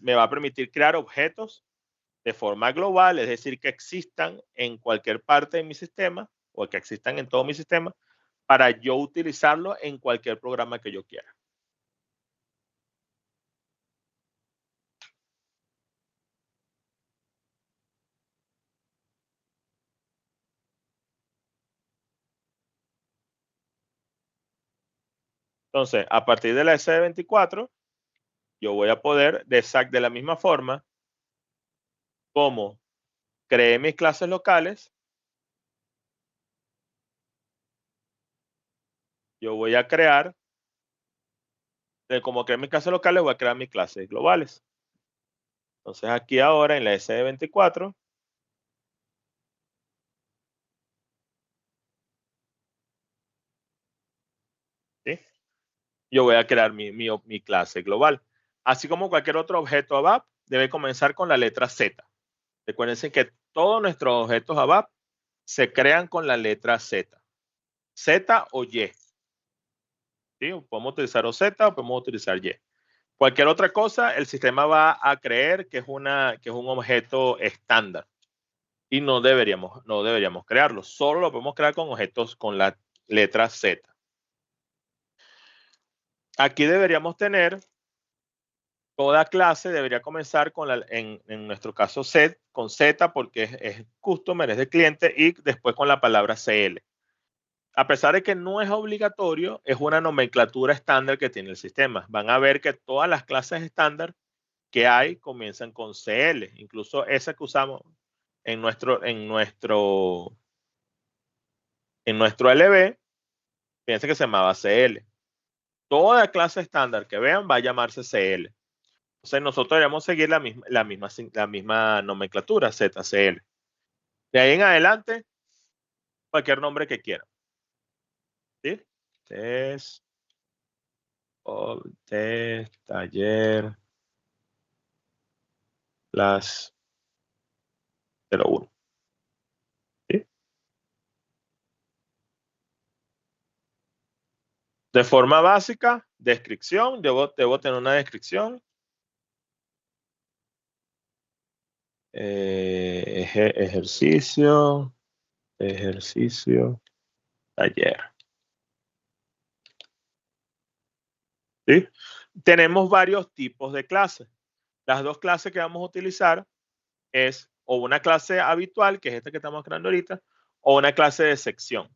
Speaker 1: me va a permitir crear objetos de forma global, es decir, que existan en cualquier parte de mi sistema o que existan en todo mi sistema, para yo utilizarlo en cualquier programa que yo quiera. Entonces, a partir de la S24, yo voy a poder, de la misma forma como creé mis clases locales, yo voy a crear, como creé mis clases locales, voy a crear mis clases globales. Entonces, aquí ahora en la S24, ¿sí? Yo voy a crear mi clase global. Así como cualquier otro objeto ABAP, debe comenzar con la letra Z. Recuérdense que todos nuestros objetos ABAP se crean con la letra Z. Z o Y. ¿Sí? Podemos utilizar o Z o podemos utilizar Y. Cualquier otra cosa, el sistema va a creer que es un objeto estándar. Y no deberíamos crearlo. Solo lo podemos crear con objetos con la letra Z. Aquí deberíamos tener, toda clase debería comenzar con en nuestro caso set, con Z porque es customer, es de cliente, y después con la palabra CL. A pesar de que no es obligatorio, es una nomenclatura estándar que tiene el sistema. Van a ver que todas las clases estándar que hay comienzan con CL. Incluso esa que usamos en nuestro LB, fíjense que se llamaba CL. Toda clase estándar que vean va a llamarse CL. Entonces nosotros deberíamos seguir la misma nomenclatura, ZCL. De ahí en adelante, cualquier nombre que quieran. ¿Sí? Test, taller, class 01. ¿Sí? De forma básica, descripción, debo tener una descripción. Ejercicio, taller. ¿Sí? Tenemos varios tipos de clases. Las dos clases que vamos a utilizar es o una clase habitual, que es esta que estamos creando ahorita, o una clase de sección.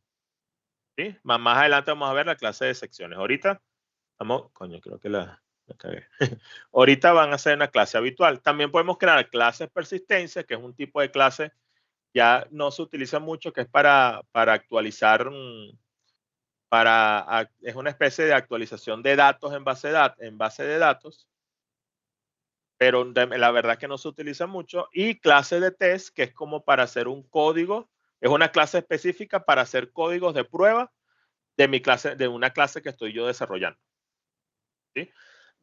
Speaker 1: ¿Sí? Más adelante vamos a ver la clase de secciones. Ahorita creo que la cagué. Ahorita van a ser una clase habitual. También podemos crear clases persistencia, que es un tipo de clase ya no se utiliza mucho, que es para actualizar, es una especie de actualización de datos en base de datos, pero la verdad es que no se utiliza mucho. Y clase de test, que es como para hacer un código, es una clase específica para hacer códigos de prueba de una clase que estoy yo desarrollando. ¿Sí?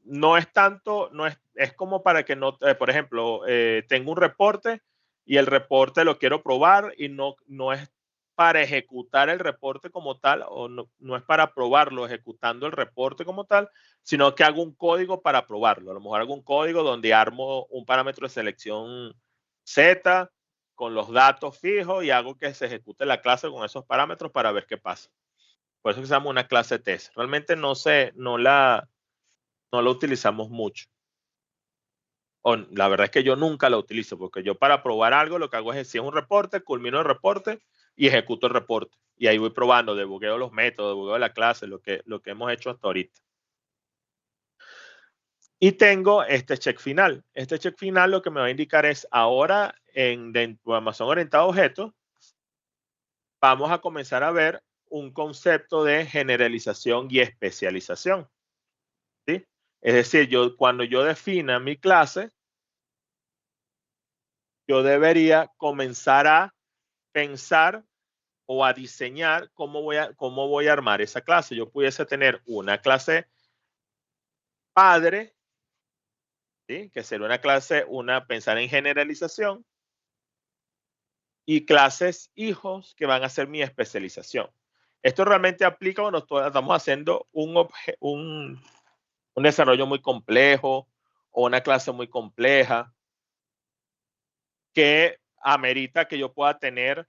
Speaker 1: No es tanto, es como para que no, por ejemplo, tengo un reporte y el reporte lo quiero probar y no es para ejecutar el reporte como tal, o no es para probarlo ejecutando el reporte como tal, sino que hago un código para probarlo. A lo mejor hago un código donde armo un parámetro de selección Z con los datos fijos y hago que se ejecute la clase con esos parámetros para ver qué pasa. Por eso se llama una clase test. Realmente no la utilizamos mucho. La verdad es que yo nunca la utilizo, porque yo para probar algo lo que hago es, si es un reporte, culmino el reporte y ejecuto el reporte. Y ahí voy probando, debugueo los métodos, debugueo la clase, lo que hemos hecho hasta ahorita. Y tengo este check final. Este check final lo que me va a indicar es, ahora en programación orientada a objetos, vamos a comenzar a ver un concepto de generalización y especialización. ¿Sí? Es decir, cuando yo defina mi clase, yo debería comenzar a pensar o a diseñar cómo voy a armar esa clase. Yo pudiese tener una clase padre, ¿sí? Que sería una clase, pensar en generalización, y clases hijos que van a ser mi especialización. Esto realmente aplica cuando estamos haciendo un desarrollo muy complejo o una clase muy compleja que amerita que yo pueda tener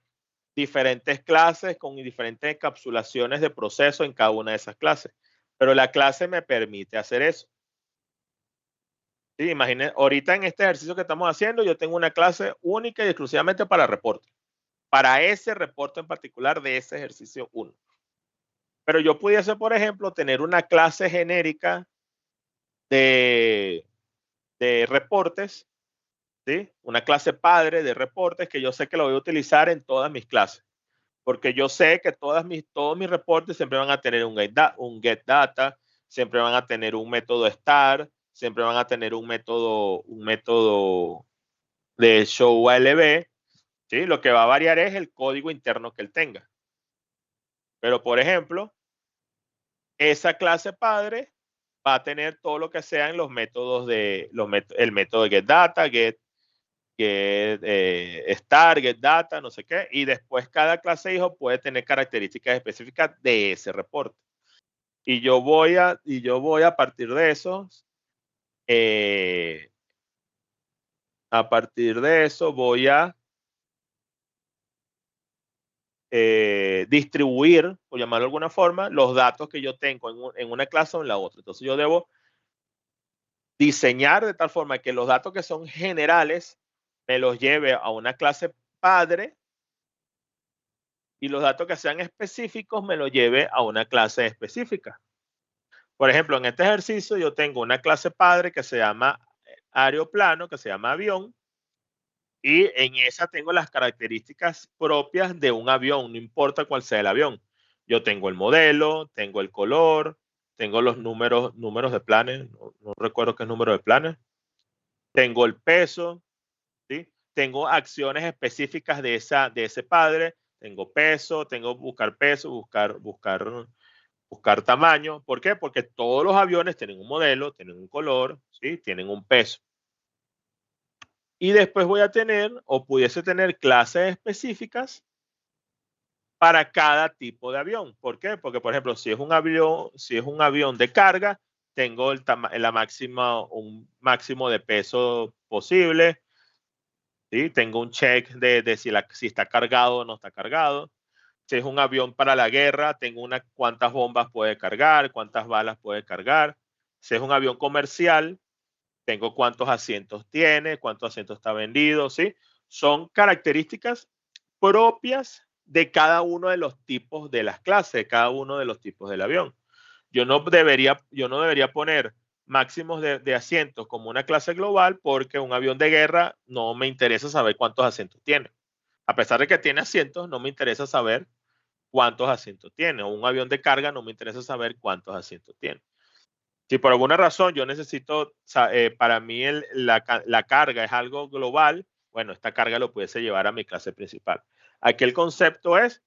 Speaker 1: diferentes clases con diferentes encapsulaciones de proceso en cada una de esas clases. Pero la clase me permite hacer eso. Sí, imagínense, ahorita en este ejercicio que estamos haciendo, yo tengo una clase única y exclusivamente para reporte. Para ese reporte en particular de ese ejercicio 1. Pero yo pudiese, por ejemplo, tener una clase genérica de reportes, ¿sí? Una clase padre de reportes que yo sé que lo voy a utilizar en todas mis clases. Porque yo sé que todos mis reportes siempre van a tener un get data, siempre van a tener un método star, siempre van a tener un método de show ALB, ¿sí? Lo que va a variar es el código interno que él tenga. Pero, por ejemplo, esa clase padre va a tener todo lo que sean los métodos el método de getData, star, getData, no sé qué, y después cada clase hijo puede tener características específicas de ese reporte. Y yo voy a partir de eso, voy a distribuir, por llamarlo de alguna forma, los datos que yo tengo en una clase o en la otra. Entonces yo debo diseñar de tal forma que los datos que son generales me los lleve a una clase padre y los datos que sean específicos me los lleve a una clase específica. Por ejemplo, en este ejercicio yo tengo una clase padre que se llama aeroplano, que se llama avión, y en esa tengo las características propias de un avión, no importa cuál sea el avión. Yo tengo el modelo, tengo el color, tengo los números de planes, no recuerdo qué número de planes, tengo el peso, ¿sí? Tengo acciones específicas de ese padre, tengo peso, tengo buscar peso, buscar tamaño. ¿Por qué? Porque todos los aviones tienen un modelo, tienen un color, ¿sí? Tienen un peso. Y después voy a tener o pudiese tener clases específicas para cada tipo de avión. ¿Por qué? Porque, por ejemplo, si es un avión de carga, tengo un máximo de peso posible. ¿Sí? Tengo un check de si está cargado o no está cargado. Si es un avión para la guerra, tengo cuántas bombas puede cargar, cuántas balas puede cargar. Si es un avión comercial, tengo cuántos asientos tiene, cuántos asientos está vendido, ¿sí? Son características propias de cada uno de los tipos de las clases, de cada uno de los tipos del avión. Yo no debería poner máximos de asientos como una clase global porque un avión de guerra no me interesa saber cuántos asientos tiene. A pesar de que tiene asientos, no me interesa saber cuántos asientos tiene. O un avión de carga no me interesa saber cuántos asientos tiene. Si por alguna razón yo necesito, para mí la carga es algo global, bueno, esta carga lo pudiese llevar a mi clase principal. Aquí el concepto es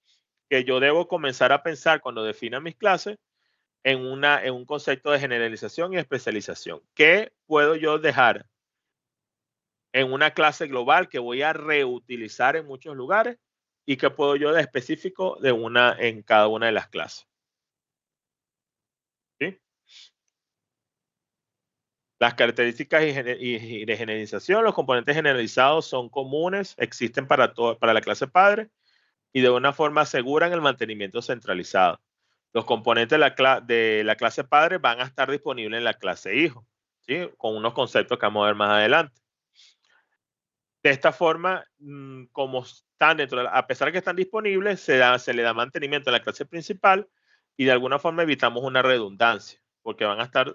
Speaker 1: que yo debo comenzar a pensar cuando defina mis clases en un concepto de generalización y especialización. ¿Qué puedo yo dejar en una clase global que voy a reutilizar en muchos lugares? ¿Y qué puedo yo de específico en cada una de las clases? ¿Sí? Las características y de generalización, los componentes generalizados son comunes, existen para la clase padre y de una forma aseguran el mantenimiento centralizado. Los componentes de la clase padre van a estar disponibles en la clase hijo, ¿sí? Con unos conceptos que vamos a ver más adelante. De esta forma, como están a pesar de que están disponibles, se le da mantenimiento a la clase principal y de alguna forma evitamos una redundancia, porque van a estar,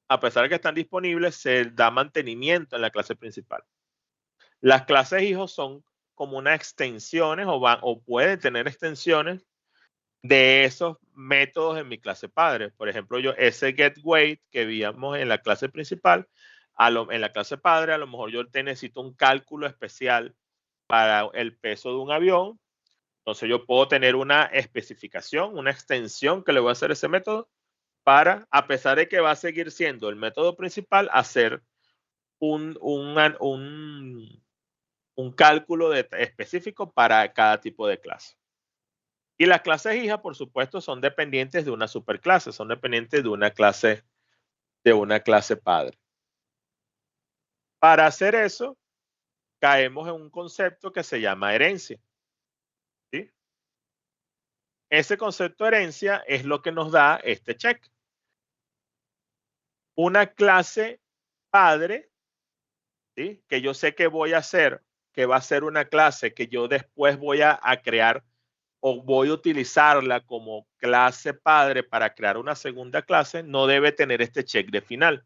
Speaker 1: a pesar de que están disponibles, se da mantenimiento en la clase principal. Las clases hijos son como unas extensiones o pueden tener extensiones de esos métodos en mi clase padre. Por ejemplo, ese getWeight que veíamos en la clase principal, en la clase padre, a lo mejor yo necesito un cálculo especial para el peso de un avión. Entonces yo puedo tener una especificación, una extensión que le voy a hacer a ese método para, a pesar de que va a seguir siendo el método principal, hacer un cálculo específico para cada tipo de clase. Y las clases hijas, por supuesto, son dependientes de una superclase, son dependientes de una clase padre. Para hacer eso, caemos en un concepto que se llama herencia. ese concepto de herencia es lo que nos da este check. Una clase padre, ¿sí? Que yo sé que voy a hacer, que va a ser una clase que yo después voy a crear o voy a utilizarla como clase padre para crear una segunda clase, no debe tener este check de final.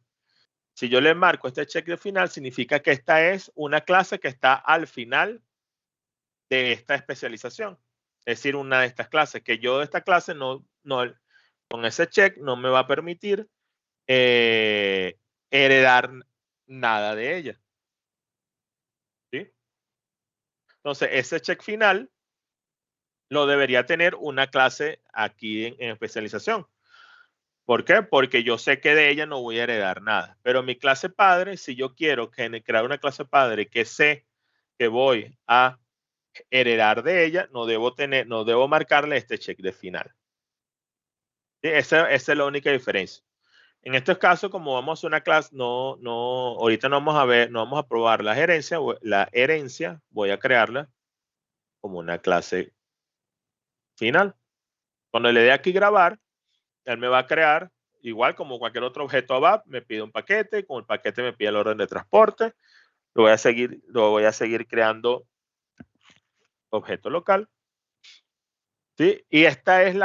Speaker 1: Si yo le marco este check de final, significa que esta es una clase que está al final de esta especialización. Es decir, una de estas clases, que yo de esta clase con ese check no me va a permitir heredar nada de ella. ¿Sí? Entonces, ese check final lo debería tener una clase aquí en especialización. ¿Por qué? Porque yo sé que de ella no voy a heredar nada. Pero mi clase padre, si yo quiero crear una clase padre que sé que voy a heredar de ella, no debo marcarle este check de final. ¿Sí? Esa es la única diferencia. En estos casos, como vamos a hacer una clase, ahorita no vamos a probar la herencia, voy a crearla como una clase final. Cuando le dé aquí grabar, él me va a crear, igual como cualquier otro objeto ABAP, me pide un paquete, con el paquete me pide el orden de transporte, lo voy a seguir creando objeto local. ¿Sí? Y esta es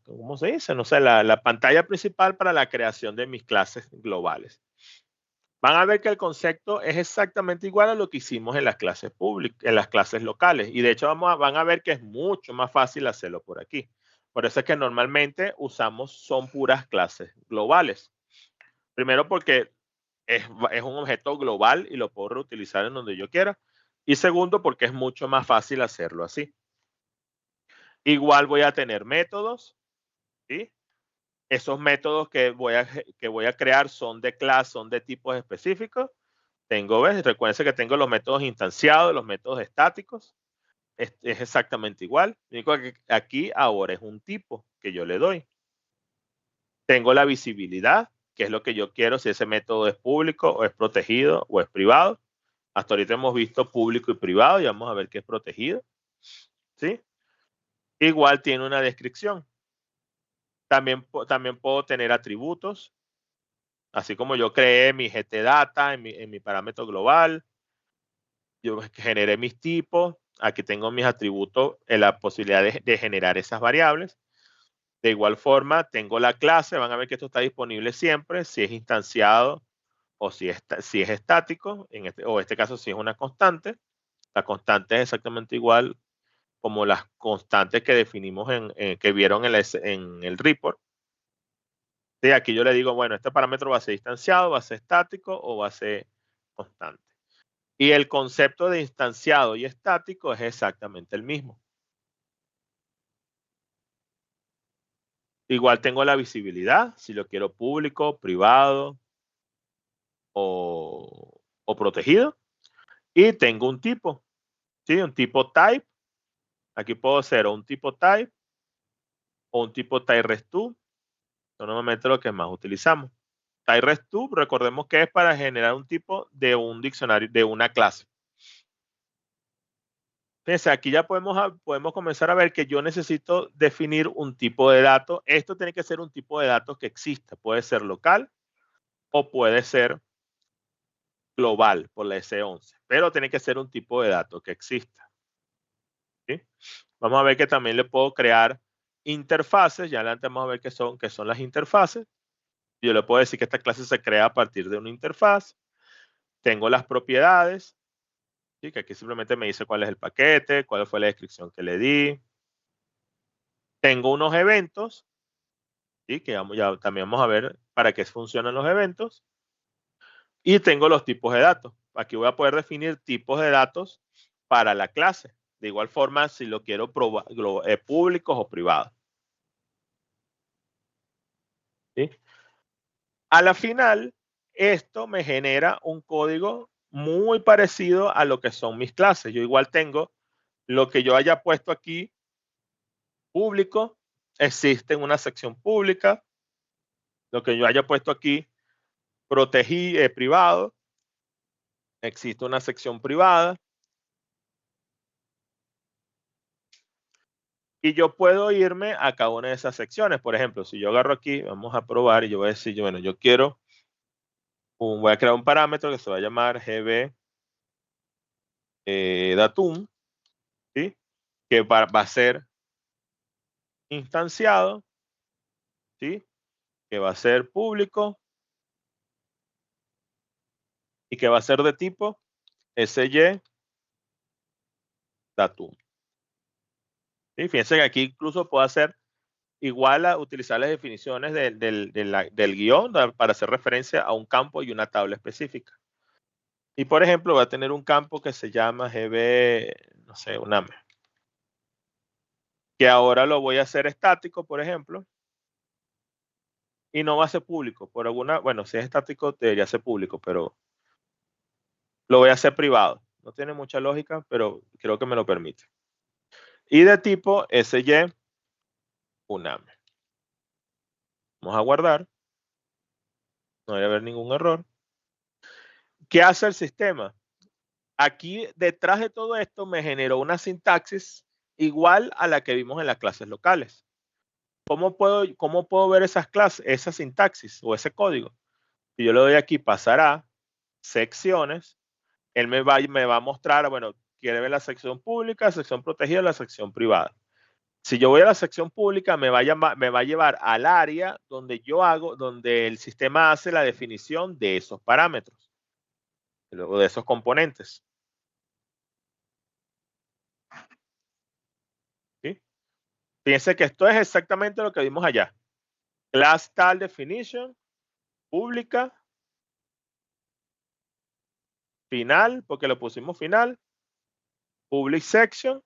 Speaker 1: ¿cómo se dice? No sé, la pantalla principal para la creación de mis clases globales. Van a ver que el concepto es exactamente igual a lo que hicimos en las clases públicas, en las clases locales. Y de hecho van a ver que es mucho más fácil hacerlo por aquí. Por eso es que normalmente son puras clases globales. Primero porque es un objeto global y lo puedo reutilizar en donde yo quiera. Y segundo porque es mucho más fácil hacerlo así. Igual voy a tener métodos, ¿sí? Esos métodos que voy a crear son de clase, son de tipos específicos. Recuerden que tengo los métodos instanciados, los métodos estáticos. Es exactamente igual. Lo único que aquí ahora es un tipo que yo le doy. Tengo la visibilidad, que es lo que yo quiero, si ese método es público o es protegido o es privado. Hasta ahorita hemos visto público y privado y vamos a ver qué es protegido. ¿Sí? Igual tiene una descripción. También puedo tener atributos. Así como yo creé mi GTData en mi parámetro global, yo generé mis tipos, aquí tengo mis atributos, la posibilidad de generar esas variables. De igual forma, tengo la clase, van a ver que esto está disponible siempre, si es instanciado o si es estático, o en este caso si es una constante. La constante es exactamente igual como las constantes que definimos que vieron en el report. Sí, aquí yo le digo, bueno, este parámetro va a ser instanciado, va a ser estático o va a ser constante. Y el concepto de instanciado y estático es exactamente el mismo. Igual tengo la visibilidad, si lo quiero público, privado o protegido. Y tengo un tipo, ¿sí? Un tipo type. Aquí puedo hacer un tipo type o un tipo type rest2. Son normalmente lo que más utilizamos. Type rest2, recordemos que es para generar un tipo de un diccionario, de una clase. Fíjense, aquí ya podemos comenzar a ver que yo necesito definir un tipo de dato. Esto tiene que ser un tipo de datos que exista. Puede ser local o puede ser global por la S11, pero tiene que ser un tipo de datos que exista. ¿Sí? Vamos a ver que también le puedo crear interfaces. Ya adelante vamos a ver qué son las interfaces. Yo le puedo decir que esta clase se crea a partir de una interfaz. Tengo las propiedades, ¿sí? Que aquí simplemente me dice cuál es el paquete, cuál fue la descripción que le di. Tengo unos eventos, ¿sí? Que ya también vamos a ver para qué funcionan los eventos. Y tengo los tipos de datos. Aquí voy a poder definir tipos de datos para la clase. De igual forma, si lo quiero públicos o privados. ¿Sí? A la final, esto me genera un código muy parecido a lo que son mis clases. Yo igual tengo lo que yo haya puesto aquí, público, existe en una sección pública. Lo que yo haya puesto aquí, privado, existe una sección privada. Y yo puedo irme a cada una de esas secciones. Por ejemplo, si yo agarro aquí, vamos a probar y yo voy a decir, bueno, yo quiero, voy a crear un parámetro que se va a llamar gb datum, ¿sí? Que va a ser instanciado, ¿sí? Que va a ser público y que va a ser de tipo sy datum. ¿Sí? Fíjense que aquí incluso puedo hacer igual a utilizar las definiciones del guión para hacer referencia a un campo y una tabla específica. Y por ejemplo, va a tener un campo que se llama gb, no sé, uname, que ahora lo voy a hacer estático, por ejemplo, y no va a ser público. Por alguna, bueno, si es estático debería ser público, pero lo voy a hacer privado. No tiene mucha lógica, pero creo que me lo permite. Y de tipo sy uname. Vamos a guardar. No debe haber ningún error. ¿Qué hace el sistema? Aquí detrás de todo esto me generó una sintaxis igual a la que vimos en las clases locales. ¿Cómo puedo ver esas clases, esa sintaxis o ese código? Si yo le doy aquí pasar a secciones, él me va a mostrar, bueno, quiere ver la sección pública, la sección protegida, la sección privada. Si yo voy a la sección pública, me va a llevar al área donde el sistema hace la definición de esos parámetros, o de esos componentes. ¿Sí? Fíjense que esto es exactamente lo que vimos allá. Class tal definition, pública, final, porque lo pusimos final, public section,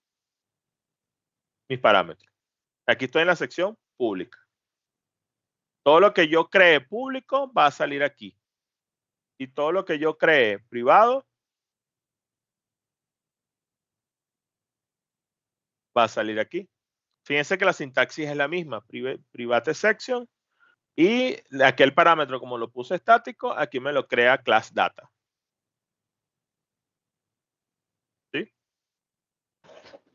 Speaker 1: mis parámetros. Aquí estoy en la sección pública. Todo lo que yo cree público va a salir aquí. Y todo lo que yo cree privado va a salir aquí. Fíjense que la sintaxis es la misma, private section, y aquel parámetro, como lo puse estático, aquí me lo crea class data. ¿Sí?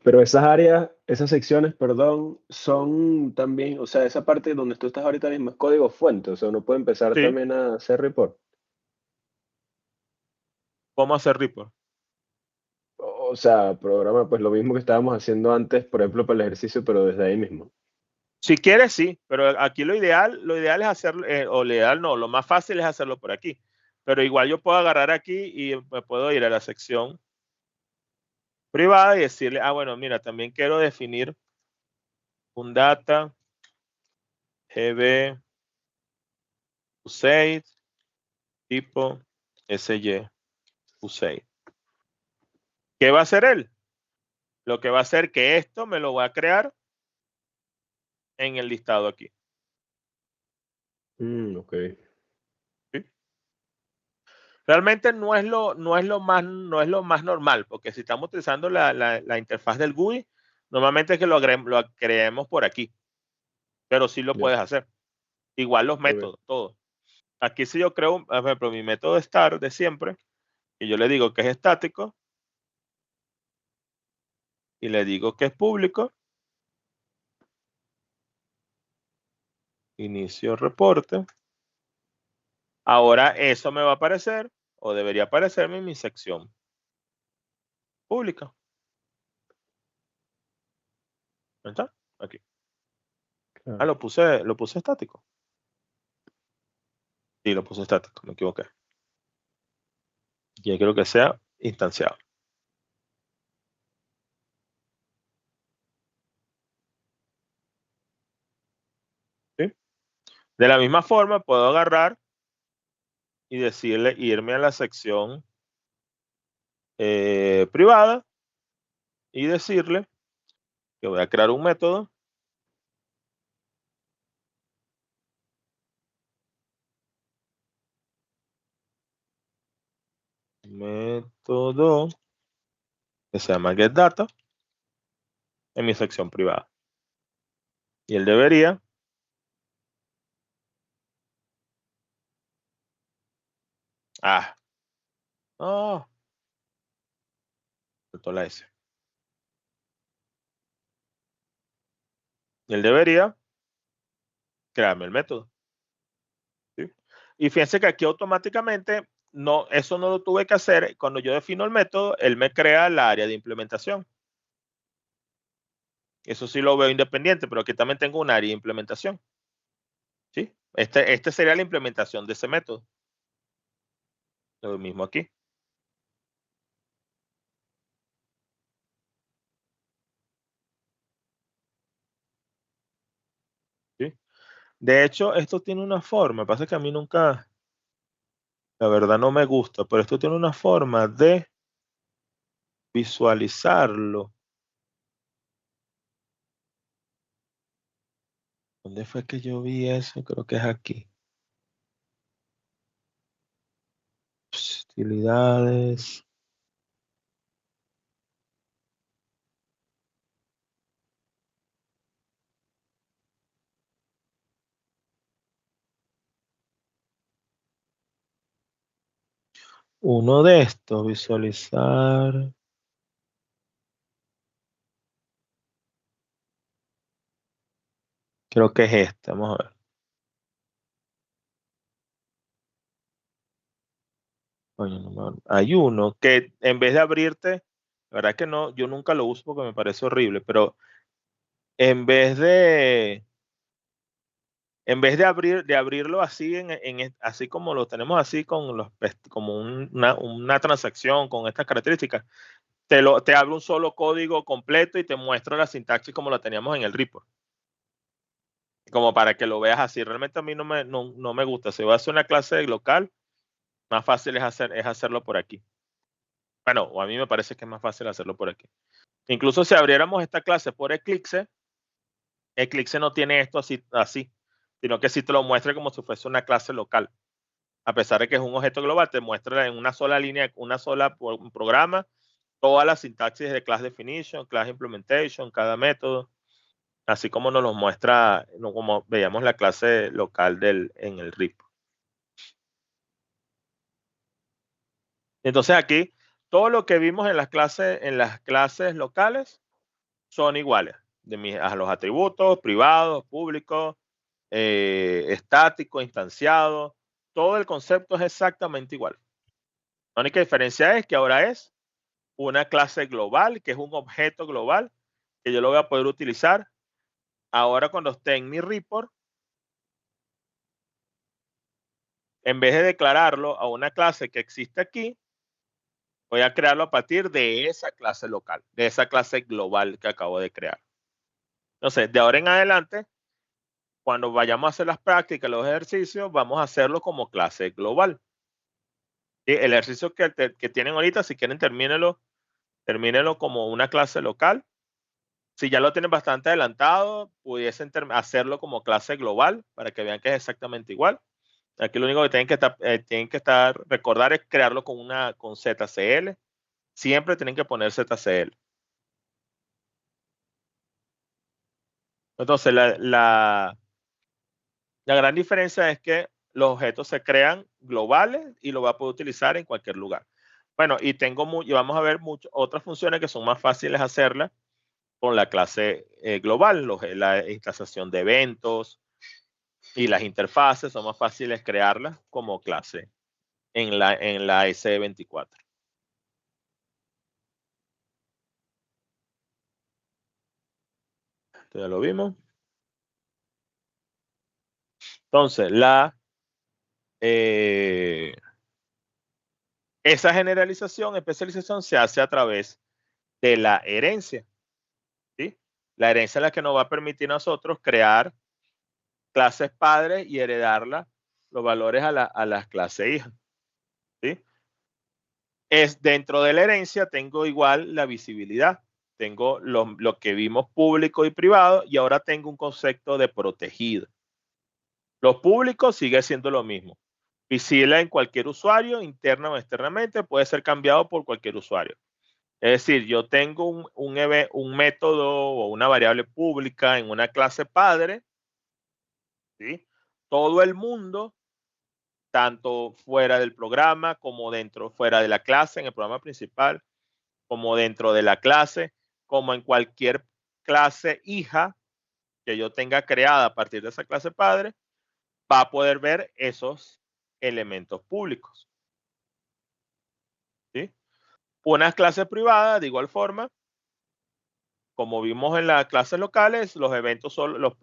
Speaker 5: Pero esas áreas, esas secciones, perdón, son también, o sea, esa parte donde tú estás ahorita mismo es código fuente, o sea, uno puede empezar
Speaker 1: Sí.
Speaker 5: también a hacer report.
Speaker 1: ¿Cómo hacer report?
Speaker 5: O sea, programa, pues lo mismo que estábamos haciendo antes, por ejemplo, para el ejercicio, pero desde ahí mismo.
Speaker 1: Si quieres, sí, pero aquí lo ideal es hacerlo, o lo ideal no, lo más fácil es hacerlo por aquí. Pero igual yo puedo agarrar aquí y me puedo ir a la sección privada y decirle, bueno, mira, también quiero definir un data gb usaid tipo sy usaid. ¿Qué va a hacer él? Lo que va a hacer que esto me lo va a crear en el listado aquí.
Speaker 5: Ok.
Speaker 1: ¿Sí? Realmente no es lo más normal, porque si estamos utilizando la interfaz del GUI, normalmente es que lo creemos por aquí, pero sí lo
Speaker 5: Ya.
Speaker 1: puedes hacer. Igual los métodos, todos. Aquí si yo creo, por ejemplo, mi método start de siempre, y yo le digo que es estático, y le digo que es público, inicio reporte. Ahora eso me va a aparecer, o debería aparecerme en mi sección pública. ¿Dónde está? Aquí.
Speaker 5: Claro.
Speaker 1: Lo puse estático. Sí, lo puse estático, me equivoqué. Y quiero que sea instanciado. ¿Sí? De la misma forma, puedo agarrar y decirle, irme a la sección privada y decirle que voy a crear un método que se llama getData en mi sección privada. Y él debería no, faltó la S. Él debería crearme el método. ¿Sí? Y fíjense que aquí automáticamente, eso no lo tuve que hacer. Cuando yo defino el método, él me crea la área de implementación. Eso sí lo veo independiente, pero aquí también tengo un área de implementación. ¿Sí? Este sería la implementación de ese método. Lo mismo aquí. ¿Sí? De hecho, esto tiene una forma. Pasa que a mí nunca, la verdad no me gusta, pero esto tiene una forma de visualizarlo. ¿Dónde fue que yo vi eso? Creo que es aquí. Utilidades. Uno de estos, visualizar. Creo que es este, vamos a ver. Coño, hay uno que en vez de abrirte, la verdad que no, yo nunca lo uso porque me parece horrible, pero en vez de abrirlo así, así como lo tenemos así con como una transacción con estas características, te abre un solo código completo y te muestra la sintaxis como la teníamos en el report. Como para que lo veas así. Realmente a mí no me gusta. Si voy a hacer una clase local, más fácil es hacerlo por aquí. Bueno, o a mí me parece que es más fácil hacerlo por aquí. Incluso si abriéramos esta clase por Eclipse no tiene esto así, sino que sí te lo muestra como si fuese una clase local. A pesar de que es un objeto global, te muestra en una sola línea, un programa, toda la sintaxis de class definition, class implementation, cada método, así como nos lo muestra, como veíamos la clase local en el RIP. Entonces aquí, todo lo que vimos en las clases locales son iguales, a los atributos, privados, públicos, estático, instanciado, todo el concepto es exactamente igual. La única diferencia es que ahora es una clase global, que es un objeto global, que yo lo voy a poder utilizar ahora cuando esté en mi report. En vez de declararlo a una clase que existe aquí, voy a crearlo a partir de esa clase local, de esa clase global que acabo de crear. Entonces, de ahora en adelante, cuando vayamos a hacer las prácticas, los ejercicios, vamos a hacerlo como clase global. ¿Sí? El ejercicio que tienen ahorita, si quieren, termínenlo como una clase local. Si ya lo tienen bastante adelantado, pudiesen hacerlo como clase global para que vean que es exactamente igual. Aquí lo único que tienen que recordar es crearlo con ZCL. Siempre tienen que poner ZCL. Entonces, la gran diferencia es que los objetos se crean globales y lo va a poder utilizar en cualquier lugar. Bueno, y vamos a ver otras funciones que son más fáciles hacerlas con la clase global, la instanciación de eventos y las interfaces son más fáciles crearlas como clase en la SE24. Esto ya lo vimos. Entonces, esa generalización, especialización se hace a través de la herencia. ¿Sí? La herencia es la que nos va a permitir a nosotros crear clases padres y heredarla los valores a las clases hijas. ¿Sí? Dentro de la herencia tengo igual la visibilidad. Tengo lo que vimos público y privado y ahora tengo un concepto de protegido. Lo público sigue siendo lo mismo. Visible en cualquier usuario, interna o externamente, puede ser cambiado por cualquier usuario. Es decir, yo tengo un método o una variable pública en una clase padre, ¿sí? Todo el mundo, tanto fuera del programa como fuera de la clase, en el programa principal, como dentro de la clase, como en cualquier clase hija, que yo tenga creada a partir de esa clase padre va a poder ver esos elementos públicos. ¿Sí? Unas clases privadas, de igual forma, como vimos en las clases locales, los eventos son los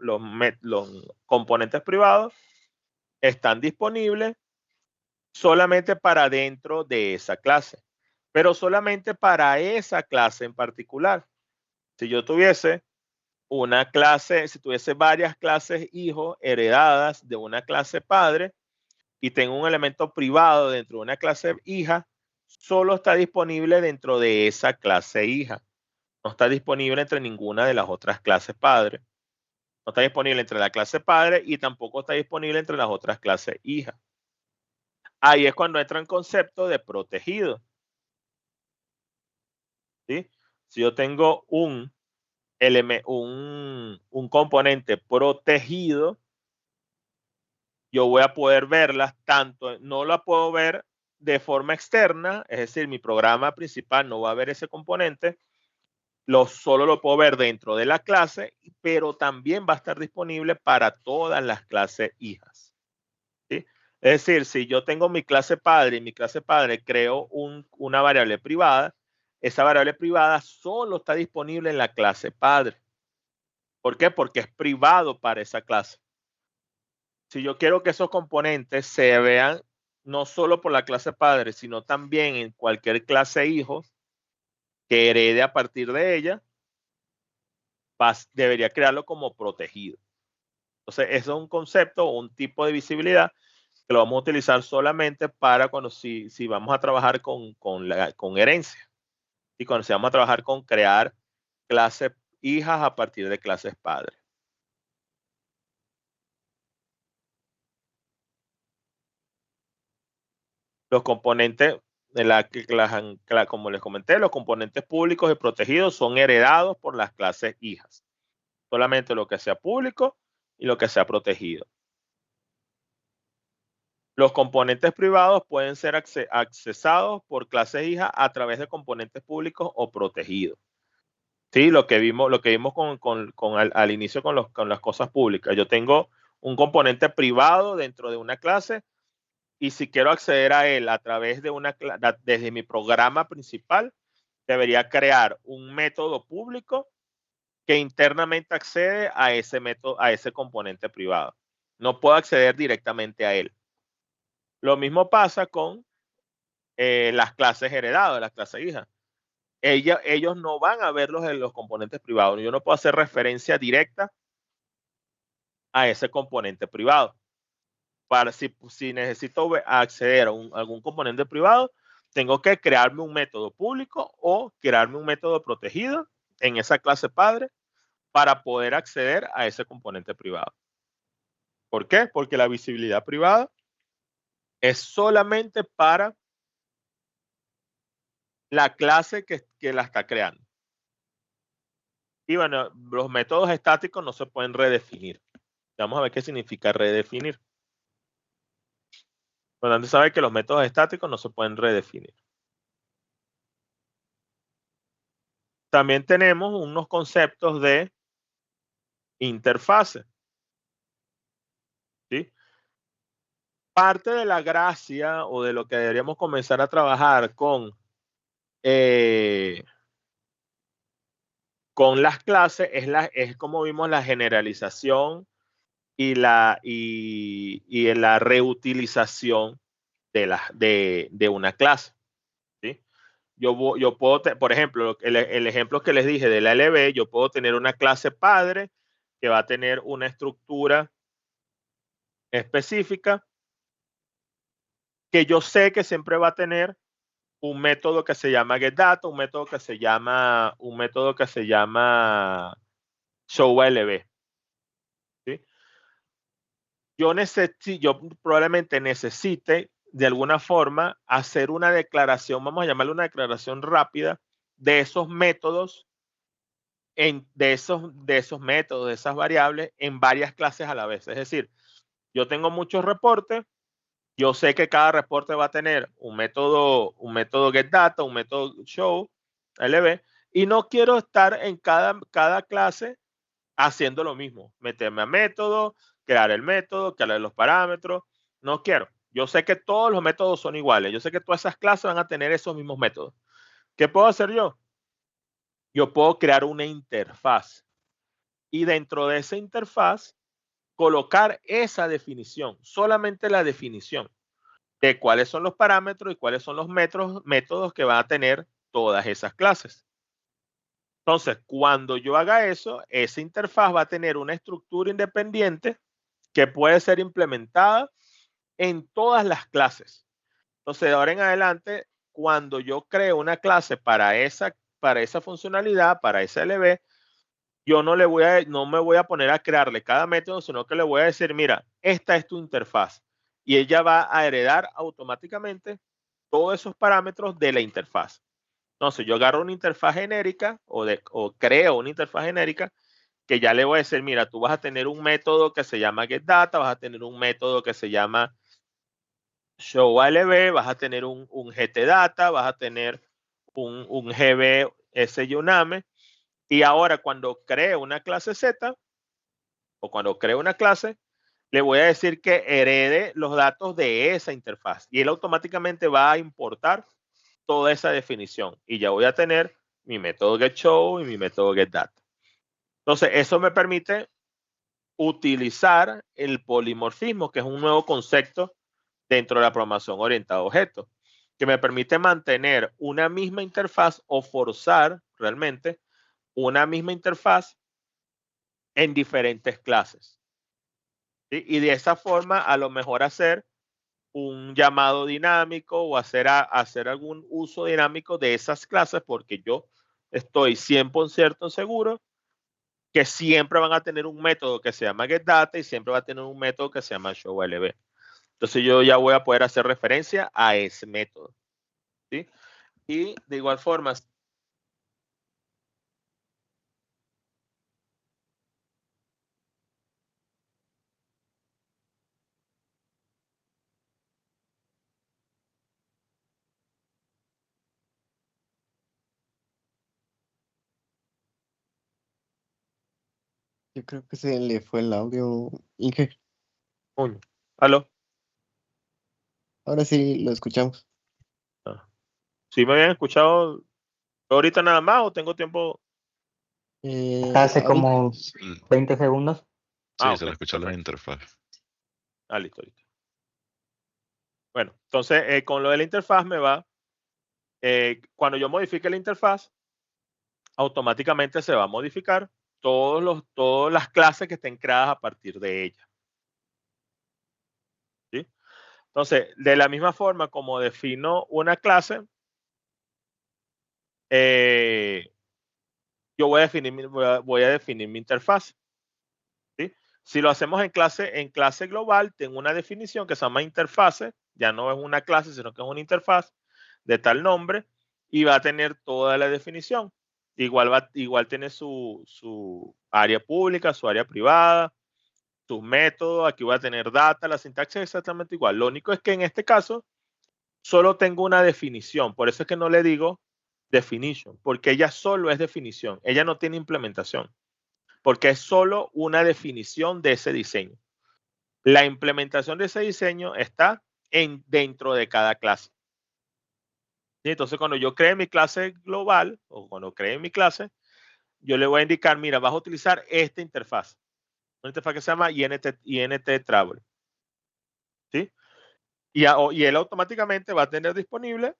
Speaker 1: componentes privados están disponibles solamente para dentro de esa clase, pero solamente para esa clase en particular. Si yo tuviese una clase, si tuviese varias clases hijos heredadas de una clase padre y tengo un elemento privado dentro de una clase hija, solo está disponible dentro de esa clase hija. No está disponible entre ninguna de las otras clases padre. No está disponible entre la clase padre y tampoco está disponible entre las otras clases hija. Ahí es cuando entra el concepto de protegido. ¿Sí? Si yo tengo un componente protegido, yo voy a poder verlas tanto, no la puedo ver de forma externa, es decir, mi programa principal no va a ver ese componente, solo lo puedo ver dentro de la clase, pero también va a estar disponible para todas las clases hijas. ¿Sí? Es decir, si yo tengo mi clase padre y mi clase padre creo una variable privada, esa variable privada solo está disponible en la clase padre. ¿Por qué? Porque es privado para esa clase. Si yo quiero que esos componentes se vean no solo por la clase padre, sino también en cualquier clase hijo que herede a partir de ella, debería crearlo como protegido. Entonces, eso es un concepto o un tipo de visibilidad que lo vamos a utilizar solamente para cuando si vamos a trabajar con herencia y cuando si vamos a trabajar con crear clases hijas a partir de clases padres. Los componentes, como les comenté, los componentes públicos y protegidos son heredados por las clases hijas. Solamente lo que sea público y lo que sea protegido. Los componentes privados pueden ser accesados por clases hijas a través de componentes públicos o protegidos. Sí, lo que vimos al inicio con las cosas públicas. Yo tengo un componente privado dentro de una clase y si quiero acceder a él a través de desde mi programa principal, debería crear un método público que internamente accede a ese método, a ese componente privado. No puedo acceder directamente a él. Lo mismo pasa con las clases heredadas, las clases hijas. Ellos no van a verlos en los componentes privados. Yo no puedo hacer referencia directa a ese componente privado. Si necesito acceder a algún componente privado, tengo que crearme un método público o crearme un método protegido en esa clase padre para poder acceder a ese componente privado. ¿Por qué? Porque la visibilidad privada es solamente para la clase que la está creando. Y bueno, los métodos estáticos no se pueden redefinir. Vamos a ver qué significa redefinir. Por tanto, sabe que los métodos estáticos no se pueden redefinir. También tenemos unos conceptos de interfase. ¿Sí? Parte de la gracia o de lo que deberíamos comenzar a trabajar con las clases es como vimos la generalización y la reutilización de una clase. ¿Sí? Yo puedo, por ejemplo, el ejemplo que les dije de la LB, yo puedo tener una clase padre que va a tener una estructura específica que yo sé que siempre va a tener un método que se llama getData, un método que se llama showLB. ¿Sí? Yo probablemente necesite de alguna forma hacer una declaración, vamos a llamarle una declaración rápida de esos métodos, de esos métodos, de esas variables en varias clases a la vez. Es decir, yo tengo muchos reportes, yo sé que cada reporte va a tener un método getData, un método show, LB, y no quiero estar en cada clase haciendo lo mismo, meterme a método, crear el método, crear los parámetros. No quiero. Yo sé que todos los métodos son iguales. Yo sé que todas esas clases van a tener esos mismos métodos. ¿Qué puedo hacer yo? Yo puedo crear una interfaz y dentro de esa interfaz colocar esa definición, solamente la definición de cuáles son los parámetros y cuáles son los métodos que van a tener todas esas clases. Entonces, cuando yo haga eso, esa interfaz va a tener una estructura independiente que puede ser implementada en todas las clases. Entonces, de ahora en adelante, cuando yo creo una clase para esa funcionalidad, para esa LB, yo no me voy a poner a crearle cada método, sino que le voy a decir, mira, esta es tu interfaz. Y ella va a heredar automáticamente todos esos parámetros de la interfaz. Entonces, yo agarro una interfaz genérica o creo una interfaz genérica que ya le voy a decir, mira, tú vas a tener un método que se llama getData, vas a tener un método que se llama showALB, vas a tener un getData, vas a tener un gbsuname. Y ahora cuando creo una clase Z o cuando creo una clase, le voy a decir que herede los datos de esa interfaz y él automáticamente va a importar toda esa definición y ya voy a tener mi método getShow y mi método getData. Entonces, eso me permite utilizar el polimorfismo, que es un nuevo concepto dentro de la programación orientada a objetos, que me permite mantener una misma interfaz o forzar realmente una misma interfaz en diferentes clases. ¿Sí? Y de esa forma, a lo mejor hacer un llamado dinámico o hacer algún uso dinámico de esas clases, porque yo estoy 100% seguro que siempre van a tener un método que se llama getData y siempre va a tener un método que se llama showLB. Entonces yo ya voy a poder hacer referencia a ese método. ¿Sí? Y de igual forma,
Speaker 2: Yo creo que se le fue el audio, Inge.
Speaker 1: coño, ¿aló?
Speaker 2: Ahora sí lo escuchamos.
Speaker 1: ¿Sí me habían escuchado ahorita nada más o tengo tiempo?
Speaker 7: Hace
Speaker 2: Ahorita
Speaker 7: como 20 segundos.
Speaker 3: Sí,
Speaker 1: Ok,
Speaker 3: se le escucha la
Speaker 1: perfecto.
Speaker 3: interfaz.
Speaker 1: Listo. Bueno, entonces con lo de la interfaz me va, cuando yo modifique la interfaz, automáticamente se va a modificar todas las clases que estén creadas a partir de ella. ¿Sí? Entonces, de la misma forma como defino una clase, yo voy a definir mi interfaz. ¿Sí? Si lo hacemos en clase global, tengo una definición que se llama interfase, ya no es una clase, sino que es una interfaz de tal nombre y va a tener toda la definición. Igual tiene su área pública, su área privada, sus métodos, aquí voy a tener data, la sintaxis es exactamente igual. Lo único es que en este caso solo tengo una definición, por eso es que no le digo definition, porque ella solo es definición, ella no tiene implementación, porque es solo una definición de ese diseño. La implementación de ese diseño está dentro de cada clase. ¿Sí? Entonces, cuando yo cree mi clase global o cuando cree mi clase, yo le voy a indicar, mira, vas a utilizar esta interfaz. Una interfaz que se llama INT Travel. ¿Sí? Y él automáticamente va a tener disponible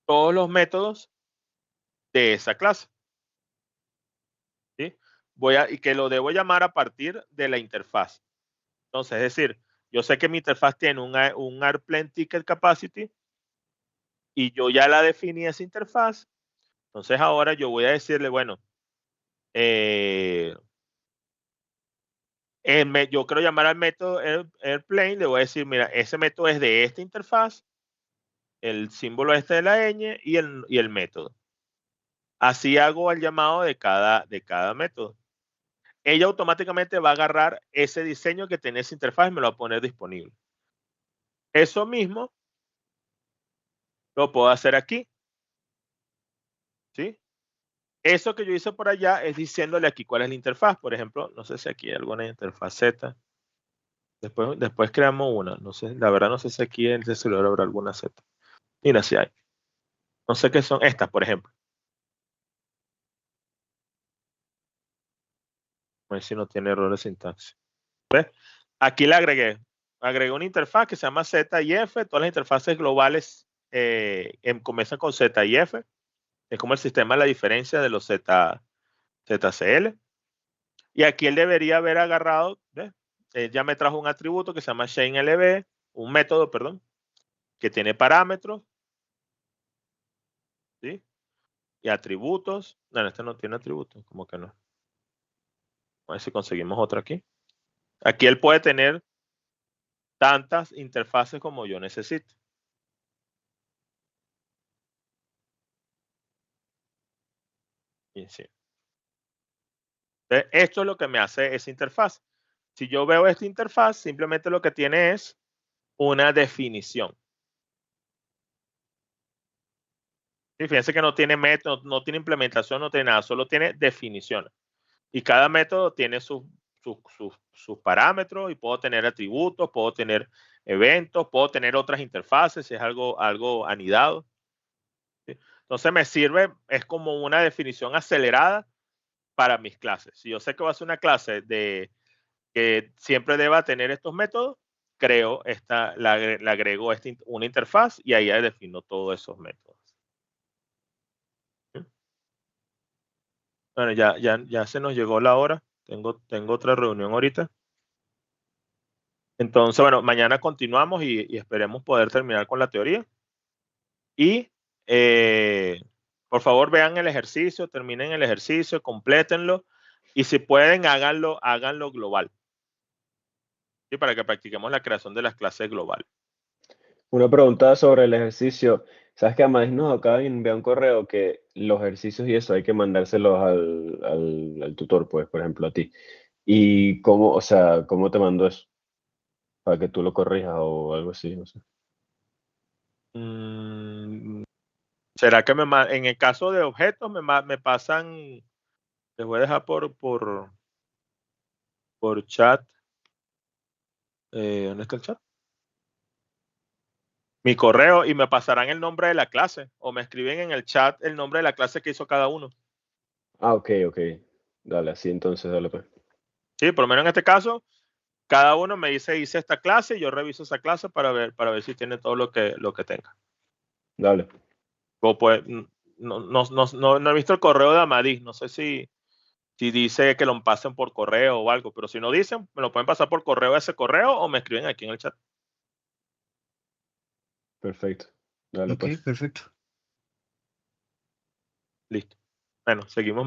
Speaker 1: todos los métodos de esa clase. ¿Sí? Y que lo debo llamar a partir de la interfaz. Entonces, es decir, yo sé que mi interfaz tiene un AirPlane Ticket Capacity y yo ya la definí esa interfaz. Entonces, ahora yo voy a decirle, bueno, yo quiero llamar al método AirPlane, le voy a decir, mira, ese método es de esta interfaz, el símbolo este de la ñ y el método. Así hago el llamado de cada método. Ella automáticamente va a agarrar ese diseño que tiene esa interfaz y me lo va a poner disponible. Eso mismo lo puedo hacer aquí. ¿Sí? Eso que yo hice por allá es diciéndole aquí cuál es la interfaz. Por ejemplo, no sé si aquí hay alguna interfaz Z. Después creamos una. No sé, la verdad no sé si aquí en el celular habrá alguna Z. Mira, si hay. No sé qué son estas, por ejemplo. A ver si no tiene error de sintaxis. ¿Ves? Aquí le agregué una interfaz que se llama Z y F. Todas las interfaces globales comienzan con Z y F. Es como el sistema de la diferencia de los ZCL. Y aquí él debería haber agarrado, ¿ves? Ya me trajo un atributo que se llama ShaneLB, un método, perdón, que tiene parámetros, ¿sí? Y atributos. No, este no tiene atributos, como que no. A ver si conseguimos otro aquí. Aquí él puede tener tantas interfaces como yo necesite. Y sí. Entonces, esto es lo que me hace esa interfaz. Si yo veo esta interfaz, simplemente lo que tiene es una definición. Y fíjense que no tiene método, no tiene implementación, no tiene nada, solo tiene definiciones. Y cada método tiene sus parámetros y puedo tener atributos, puedo tener eventos, puedo tener otras interfaces si es algo anidado. ¿Sí? Entonces me sirve, es como una definición acelerada para mis clases. Si yo sé que va a ser una clase que siempre deba tener estos métodos, creo le agrego una interfaz y ahí ya defino todos esos métodos. ¿Sí? Bueno, ya se nos llegó la hora. Tengo otra reunión ahorita. Entonces, bueno, mañana continuamos y esperemos poder terminar con la teoría. Y por favor vean el ejercicio, terminen el ejercicio, complétenlo y si pueden háganlo global. ¿Sí? Para que practiquemos la creación de las clases globales.
Speaker 5: Una pregunta sobre el ejercicio. ¿Sabes que Amadís nos acaba de enviar un correo que los ejercicios y eso hay que mandárselos al tutor, pues, por ejemplo, a ti? ¿Y cómo, o sea, cómo te mandó eso? Para que tú lo corrijas o algo así, no sé.
Speaker 1: ¿Será que en el caso de objetos me pasan, les voy a dejar por chat? ¿Dónde está el chat? Mi correo y me pasarán el nombre de la clase o me escriben en el chat el nombre de la clase que hizo cada uno.
Speaker 5: Ah, ok. Dale, así entonces, dale pues.
Speaker 1: Sí, por lo menos en este caso, cada uno me dice, hice esta clase y yo reviso esa clase para ver si tiene todo lo que tenga.
Speaker 5: Dale.
Speaker 1: O pues, no he visto el correo de Amadís, no sé si dice que lo pasen por correo o algo, pero si no dicen, me lo pueden pasar por correo ese correo o me escriben aquí en el chat.
Speaker 5: Perfecto. Dale
Speaker 8: Ok,
Speaker 5: pues.
Speaker 8: perfecto.
Speaker 1: Listo. Bueno, seguimos.